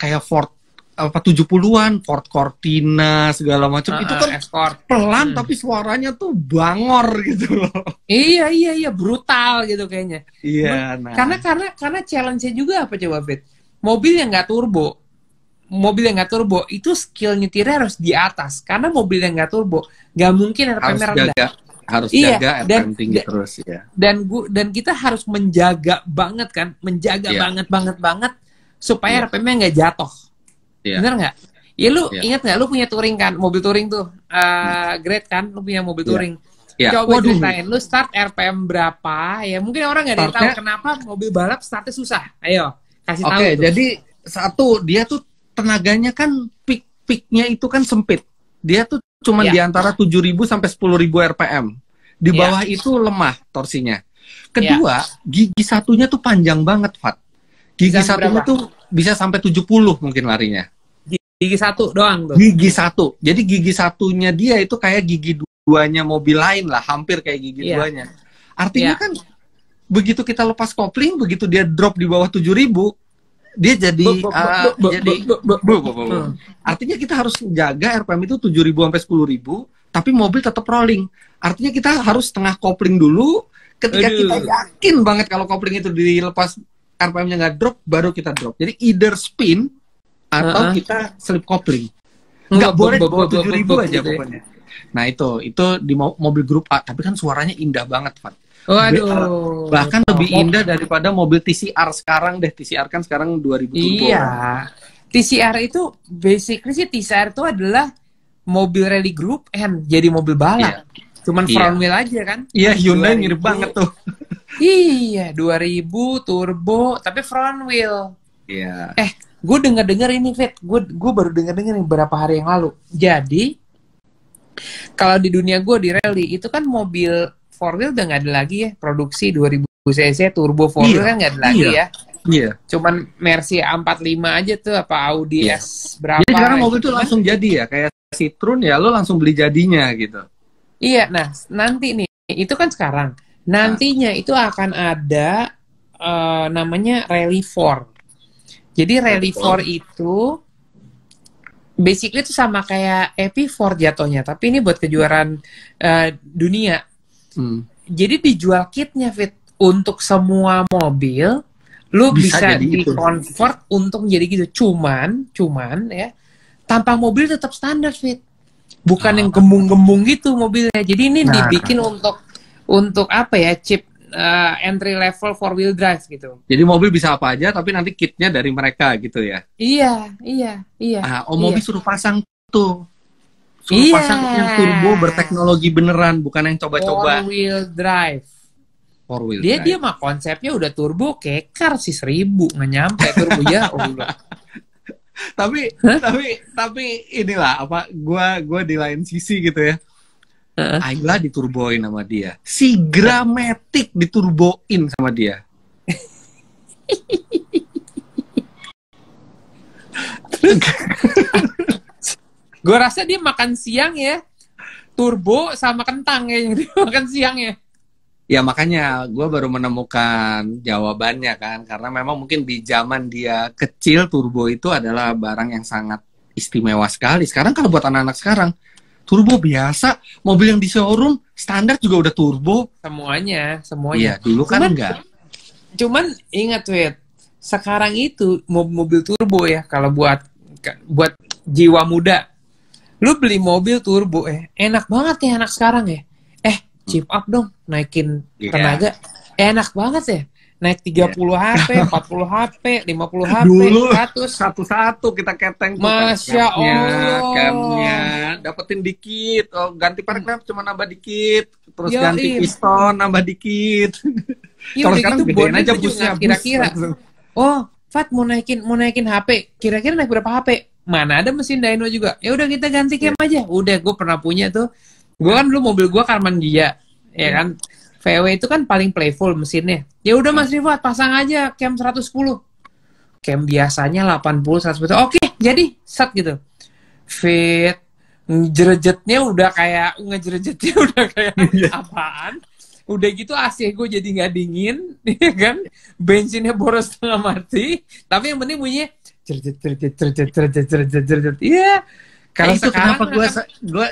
kayak Ford 70-an, Ford Cortina segala macam itu kan pelan tapi suaranya tuh bangor gitu loh. Iya, brutal gitu kayaknya. Iya, karena challenge-nya juga apa coba, Fit? Mobil yang nggak turbo itu skill nyetirnya harus di atas. Karena mobil yang nggak turbo nggak mungkin RPM rendah. Harus jaga RPM tinggi terus ya. Dan kita harus menjaga banget kan, banget supaya RPM-nya nggak jatuh. Bener nggak? Ya lu ingat nggak? Lu punya touring kan? Mobil touring tuh, great kan? Lu punya mobil touring. Coba ceritain, lu start RPM berapa? Ya mungkin orang nggak ada yang tahu kenapa mobil balap startnya susah. Ayo, kasih tahu. Jadi dia tuh tenaganya kan peak-nya itu kan sempit. Dia tuh cuma di antara 7.000 sampai 10.000 RPM. Di bawah itu lemah torsinya. Kedua, gigi satunya tuh panjang banget, Fat. Gigi satunya tuh bisa sampai 70 mungkin larinya. Gigi satu doang tuh. Gigi satu. Jadi gigi satunya dia itu kayak gigi duanya mobil lain lah, hampir kayak gigi duanya. Artinya kan begitu kita lepas kopling, begitu dia drop di bawah 7.000, dia jadi artinya kita harus jaga RPM itu 7.000 sampai 10.000, tapi mobil tetap rolling. Artinya kita harus setengah kopling dulu. Ketika kita yakin banget kalau kopling itu dilepas RPM-nya nggak drop, baru kita drop. Jadi either spin atau kita slip kopling. Nggak boleh di bawah 7.000 aja pokoknya. Nah itu di mobil grup A, tapi kan suaranya indah banget, Pak. Waduh. Bahkan lebih indah daripada mobil TCR sekarang deh. TCR kan sekarang 2000 turbo. Iya. TCR itu basically sih TCR itu adalah mobil rally group N jadi mobil balap. Cuman front wheel aja kan. Iya, Hyundai mirip banget tuh. Iya, 2000 turbo tapi front wheel. Iya. Gue denger ini, Fit. Gue baru denger beberapa hari yang lalu. Jadi, kalau di dunia gue di rally, itu kan mobil 4-wheel udah nggak ada lagi ya. Produksi 2000 cc, turbo 4-wheel kan nggak ada lagi ya. Iya. Cuman Mercy A45 aja tuh, apa Audi S berapa. Jadi sekarang mobil tuh langsung jadi ya. Kayak Citroen ya, lo langsung beli jadinya gitu. Iya, nah nanti nih, itu kan sekarang. Nantinya itu akan ada namanya Rally 4. Jadi Rally 4 itu basically itu sama kayak EP4 jatuhnya, tapi ini buat kejuaraan dunia. Jadi dijual kitnya, Fit, untuk semua mobil, lu bisa di-convert untuk jadi gitu. Cuman ya, tampang mobil tetap standar, Fit. Bukan yang gembung-gembung gitu mobilnya. Jadi ini dibikin untuk apa ya, chip entry level 4-wheel drive gitu. Jadi mobil bisa apa aja, tapi nanti kitnya dari mereka gitu ya? Iya. Mobil suruh pasang tuh. Suruh pasang yang turbo berteknologi beneran, bukan yang coba-coba. 4-wheel drive. Dia mah konsepnya udah turbo kekar sih 1000, nggak nyampe turbo ya Allah. tapi inilah apa, gua di lain sisi gitu ya. Ayla diturboin sama dia, si Gramatic diturboin sama dia. Gue rasa dia makan siang ya, turbo sama kentang ya, dia makan siang ya. Ya makanya gue baru menemukan jawabannya kan, karena memang mungkin di zaman dia kecil turbo itu adalah barang yang sangat istimewa sekali. Sekarang kalau buat anak-anak sekarang, turbo biasa, mobil yang di showroom standar juga udah turbo. Semuanya. Iya, dulu kan enggak. Cuman ingat, Wet, sekarang itu mobil turbo ya, kalau buat jiwa muda, lu beli mobil turbo enak banget ya anak sekarang ya. Chip up dong, naikin tenaga. Enak banget ya. Naik 30 HP, 40 HP, 50 HP, dulu 100. Satu-satu kita keteng tuh. Masya Allah. Camnya dapetin dikit. Oh, ganti park cuma nambah dikit. Terus ganti piston nambah dikit. Kalau sekarang gitu, gedein aja busnya kira-kira. Oh, Fat mau naikin HP. Kira-kira naik berapa HP? Mana ada mesin dyno juga. Ya udah kita ganti cam aja. Udah, gue pernah punya tuh. Gue kan dulu mobil gue Karman Gia, ya kan. VW itu kan paling playful mesinnya. Ya udah Mas Rifat, pasang aja cam 110. Cam biasanya 80, 110. Oke, jadi set gitu. Fit, ngejerejetnya udah kayak apaan? Udah gitu AC gue jadi nggak dingin, ya kan? Bensinnya boros setengah mati. Tapi yang penting bunyinya jerejet. Iya. Kalau itu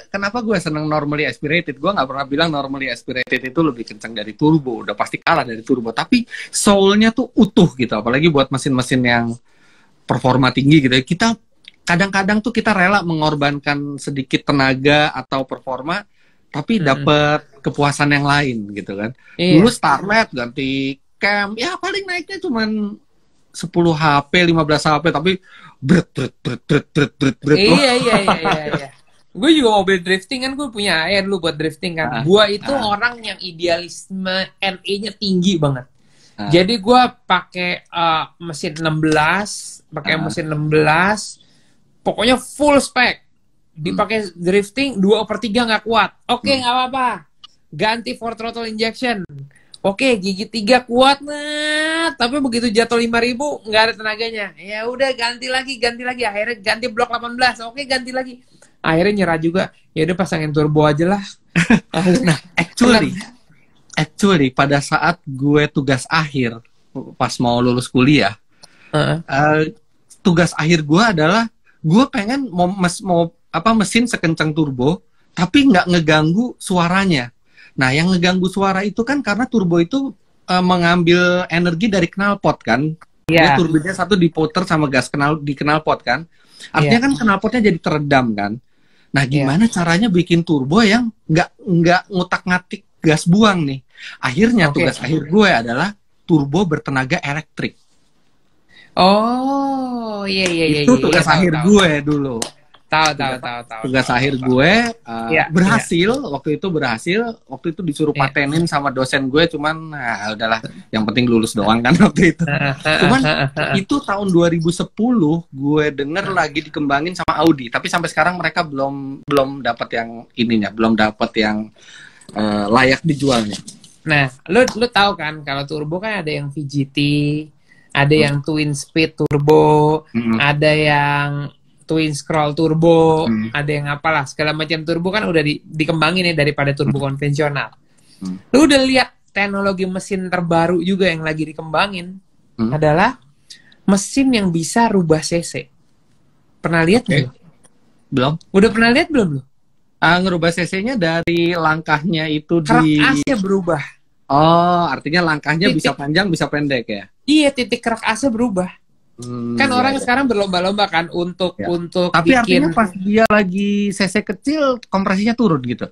kenapa gue seneng normally aspirated. Gue nggak pernah bilang normally aspirated itu lebih kencang dari turbo. Udah pasti kalah dari turbo. Tapi soul-nya tuh utuh gitu. Apalagi buat mesin-mesin yang performa tinggi gitu. Kita kadang-kadang tuh kita rela mengorbankan sedikit tenaga atau performa, tapi dapat kepuasan yang lain gitu kan. Dulu Starlet ganti cam, ya paling naiknya cuman 10 HP, 15 HP, tapi bret. Iya. Gue juga mobil drifting kan, gue punya air dulu buat drifting kan. Gue itu orang yang idealisme NE-nya tinggi banget. Jadi gue pakai mesin 16, pokoknya full spec. Dipakai drifting 2/3 nggak kuat. Oke, nggak apa-apa. Ganti 4 throttle injection. Oke, gigi 3 kuat, tapi begitu jatuh 5.000 nggak ada tenaganya. Ya udah ganti lagi. Akhirnya ganti blok 18. Oke, ganti lagi. Akhirnya nyerah juga. Ya udah pasangin turbo aja lah. Nah, actually pada saat gue tugas akhir pas mau lulus kuliah, tugas akhir gue adalah gue pengen mau mesin sekencang turbo, tapi nggak ngeganggu suaranya. Nah, yang ngeganggu suara itu kan karena turbo itu mengambil energi dari knalpot kan. Dia turbinnya satu diputer sama gas di knalpot kan. Artinya kan knalpotnya jadi teredam kan. Nah, gimana caranya bikin turbo yang nggak ngutak-ngatik gas buang nih. Akhirnya tugas akhir gue adalah turbo bertenaga elektrik. Oh, iya. Itu tugas akhir gue dulu. Tahu. Tugas akhir gue berhasil. Waktu itu disuruh patenin sama dosen gue, cuman udahlah, yang penting lulus doang kan waktu itu. Cuman itu tahun 2010 gue denger lagi dikembangin sama Audi, tapi sampai sekarang mereka belum dapat yang ininya, belum dapat yang layak dijualnya. Nah, lu tahu kan kalau turbo kan ada yang VGT, ada yang twin speed turbo, ada yang twin scroll turbo, ada yang apalah, segala macam turbo kan udah dikembangin ya daripada turbo konvensional. Lu udah lihat teknologi mesin terbaru juga yang lagi dikembangin adalah mesin yang bisa rubah CC. Pernah lihat nggak? Belum. Udah pernah lihat belum lu? Ngerubah CC-nya dari langkahnya itu kerak AC berubah. Oh, artinya langkahnya bisa panjang, bisa pendek ya? Iya, titik kerak AC berubah. Kan orang sekarang berlomba-lomba kan untuk tapi bikin... artinya pas dia lagi CC kecil, kompresinya turun gitu?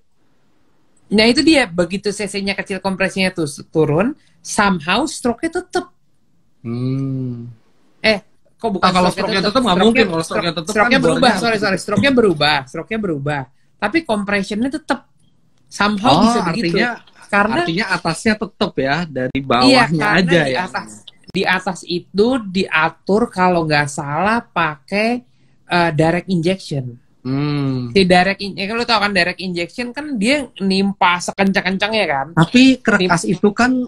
Nah itu dia, begitu CC-nya kecil, kompresinya turun, somehow stroke-nya tetap. Kok bukan kalau stroke-nya tetap nggak mungkin. Kalau stroke-nya tetap stroke-nya berubah, stroke-nya berubah. Tapi compression-nya tetap somehow bisa begitu. Artinya atasnya tetap ya, dari bawahnya aja ya. Di atas itu diatur kalau nggak salah pakai direct injection. Si direct injection, lo tau kan direct injection kan dia nimpa sekencang-kencangnya kan. Tapi kerak as itu kan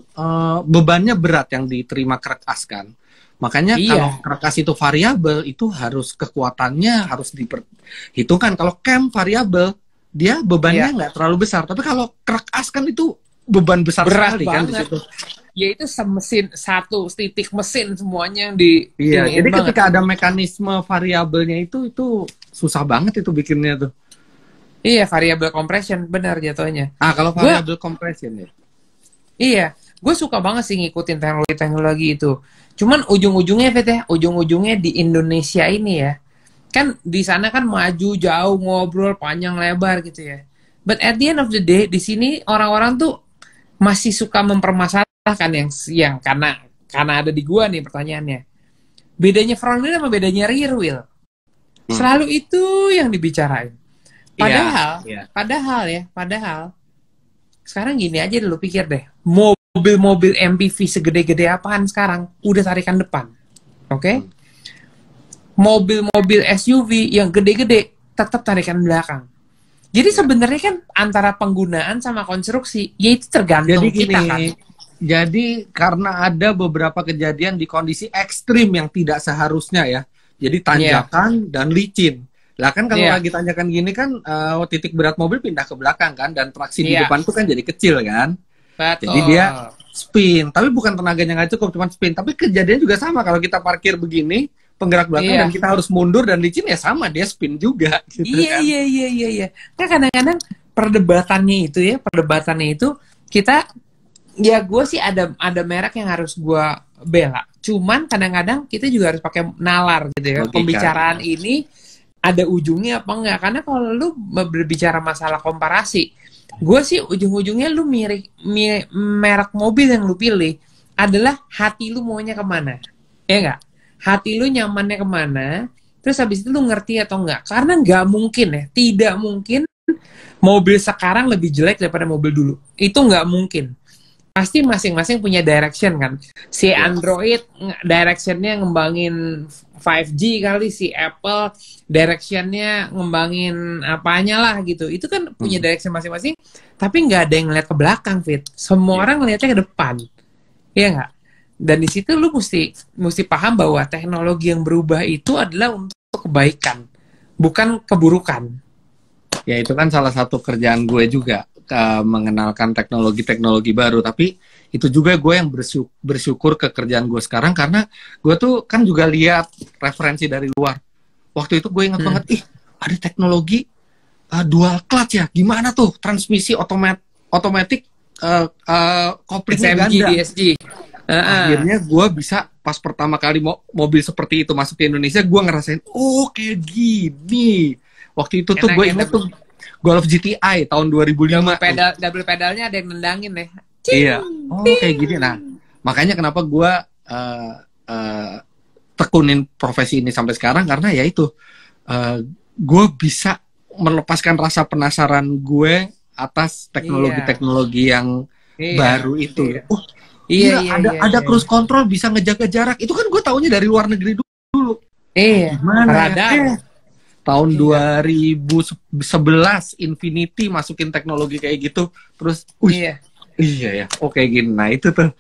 bebannya berat yang diterima kerak as kan. Makanya kalau kerak as itu variabel, itu harus kekuatannya harus diperhitungkan. Kalau cam variabel, dia bebannya nggak terlalu besar. Tapi kalau kerak as kan itu beban besar sekali kan di situ. Ya itu semesin, satu titik mesin semuanya yang di. Iya, jadi ketika ada mekanisme variabelnya itu susah banget itu bikinnya tuh. Iya, variable compression benar jatuhnya. Kalau variable compression ya. Iya, gue suka banget sih ngikutin teknologi itu. Cuman ujung-ujungnya ujung-ujungnya di Indonesia ini ya. Kan di sana kan maju jauh, ngobrol panjang lebar gitu ya. But at the end of the day di sini orang-orang tuh masih suka mempermasalahkan yang karena ada di gua nih pertanyaannya. Bedanya front wheel sama bedanya rear wheel. Selalu itu yang dibicarain. Padahal sekarang gini aja dulu, pikir deh. Mobil-mobil MPV segede-gede apaan sekarang udah tarikan depan. Oke? Mobil-mobil SUV yang gede-gede tetap tarikan belakang. Jadi sebenarnya kan antara penggunaan sama konstruksi, ya itu tergantung kita kan. Jadi karena ada beberapa kejadian di kondisi ekstrim yang tidak seharusnya ya. Jadi tanjakan dan licin. Lah kan kalau lagi tanjakan gini kan titik berat mobil pindah ke belakang kan, dan traksi di depan tuh kan jadi kecil kan. Betul. Jadi dia spin, tapi bukan tenaganya nggak cukup, cuma spin. Tapi kejadian juga sama kalau kita parkir begini, penggerak belakang dan kita harus mundur dan licin ya sama, dia spin juga gitu kan. Iya. Kan kadang-kadang perdebatannya itu kita, ya gue sih ada merek yang harus gue bela. Cuman kadang-kadang kita juga harus pakai nalar gitu ya. Pembicaraan ini ada ujungnya apa enggak? Karena kalau lu berbicara masalah komparasi, gue sih ujung-ujungnya lu merek mobil yang lu pilih adalah hati lu maunya kemana, ya enggak? Hati lu nyamannya kemana, terus habis itu lu ngerti atau enggak. Karena nggak mungkin ya, tidak mungkin mobil sekarang lebih jelek daripada mobil dulu. Itu nggak mungkin. Pasti masing-masing punya direction kan. Si Android directionnya ngembangin 5G kali, si Apple directionnya ngembangin apanya lah gitu. Itu kan punya direction masing-masing, tapi nggak ada yang ngeliat ke belakang, Fit. Semua orang ngeliatnya ke depan. Iya nggak? Dan di situ lu mesti paham bahwa teknologi yang berubah itu adalah untuk kebaikan, bukan keburukan. Ya itu kan salah satu kerjaan gue juga, mengenalkan teknologi-teknologi baru. Tapi itu juga gue yang bersyukur ke kerjaan gue sekarang, karena gue tuh kan juga lihat referensi dari luar. Waktu itu gue ingat banget, ada teknologi dual clutch ya, gimana tuh transmisi otomatis koplingnya ganda. DSG. Akhirnya gue bisa, pas pertama kali mobil seperti itu masuk ke Indonesia, gue ngerasain, kayak gini. Waktu itu tuh gue ingat tuh Golf GTI tahun 2005. Double pedalnya ada yang nendangin deh. Iya. Kayak gini. Nah, makanya kenapa gue tekunin profesi ini sampai sekarang, karena ya itu gue bisa melepaskan rasa penasaran gue atas teknologi-teknologi yang baru itu. Oh, ada cruise control bisa ngejaga jarak. Itu kan gue taunya dari luar negeri dulu. Gimana ya? Tahun 2011 Infinity masukin teknologi kayak gitu. Terus, iya ya, oke gini. Nah itu tuh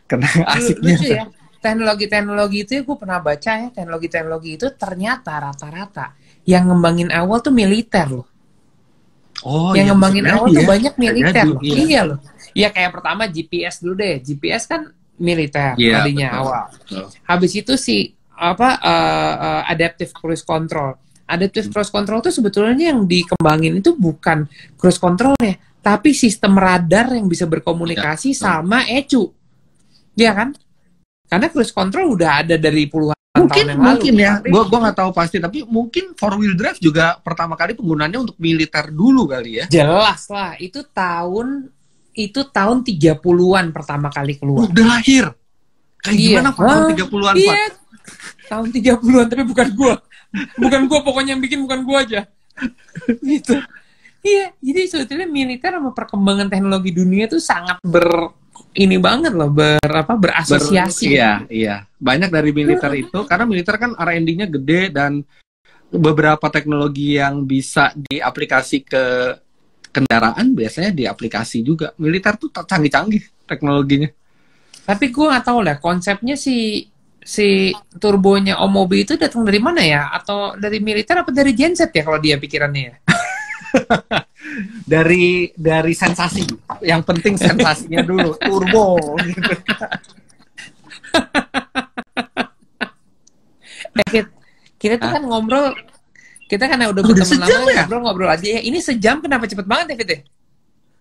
kena asiknya. Lucu ya. Teknologi-teknologi itu gue pernah baca ya, teknologi-teknologi itu ternyata rata-rata yang ngembangin awal tuh militer loh. Yang ngembangin awal tuh banyak militer loh. Iya loh. Ya kayak pertama GPS dulu deh. GPS kan militer tadinya awal. Habis itu adaptive cruise control. Adaptive cruise control tuh sebetulnya yang dikembangin itu bukan cruise controlnya, tapi sistem radar yang bisa berkomunikasi sama ECU. Iya kan? Karena cruise control udah ada dari puluhan tahun yang lalu. Mungkin ya, gue nggak tahu pasti, tapi mungkin 4-wheel drive juga pertama kali penggunaannya untuk militer dulu kali ya. Jelas lah, itu tahun 30-an pertama kali keluar. Udah lahir. Kayak gimana tahun 30-an, Pak? Iya, tahun 30-an, tapi bukan gue. Bukan gue, pokoknya yang bikin bukan gue aja. Gitu. Iya, jadi sebetulnya militer sama perkembangan teknologi dunia itu sangat berasosiasi. Iya. Banyak dari militer itu, karena militer kan R&D-nya gede dan beberapa teknologi yang bisa diaplikasi ke kendaraan biasanya diaplikasi juga. Militer tuh canggih-canggih teknologinya. Tapi gue nggak tahu lah konsepnya si turbonya Omobi itu datang dari mana ya? Atau dari militer apa dari genset ya kalau dia pikirannya ya? dari sensasi. Yang penting sensasinya dulu, turbo gitu. Kita tuh kan ngobrol, kita kan udah berteman lama, ngobrol aja ya. Ini sejam kenapa cepet banget ya, Fit?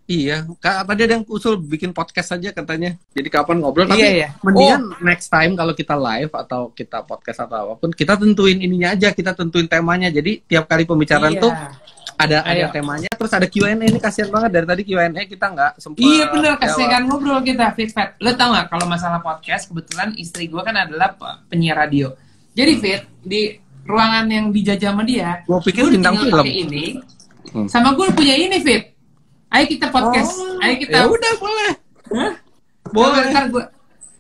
Iya, tadi ada yang usul bikin podcast aja katanya. Jadi kapan ngobrol, tapi mendingan next time kalau kita live atau kita podcast atau apapun, kita tentuin ininya aja, kita tentuin temanya. Jadi tiap kali pembicaraan tuh ada temanya, terus ada Q&A. Ini kasihan banget dari tadi Q&A kita nggak sempat. Iya bener, kasihan ngobrol kita, Fit. Lo tau nggak kalau masalah podcast, kebetulan istri gue kan adalah penyiar radio. Jadi Fit, di ruangan yang dijajah sama dia, gue pikir bintang film ini, sama gue punya ini, Fit. Ayo kita podcast. Ayo kita. Ya udah boleh. Boleh.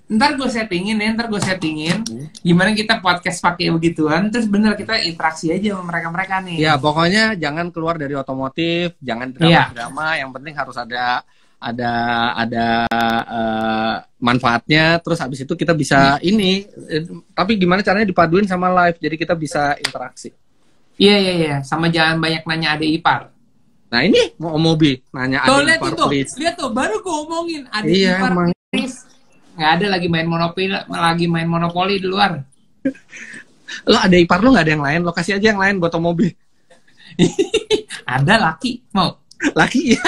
Ntar gue settingin. Gimana kita podcast pakai begituan. Terus bener kita interaksi aja sama mereka nih. Ya pokoknya jangan keluar dari otomotif, jangan drama. Yang penting harus ada manfaatnya. Terus habis itu kita bisa ini. Tapi gimana caranya dipaduin sama live. Jadi kita bisa interaksi. Iya. Sama jangan banyak nanya adik ipar. Nah ini mau Mobi nanya adik ipar please. Lihat tuh, baru gue omongin adik ipar please. Nggak ada lagi main monopoli di luar. Lo ada ipar lo nggak ada yang lain? Lo kasih aja yang lain buat Mobi. Ada laki mau. Laki ya.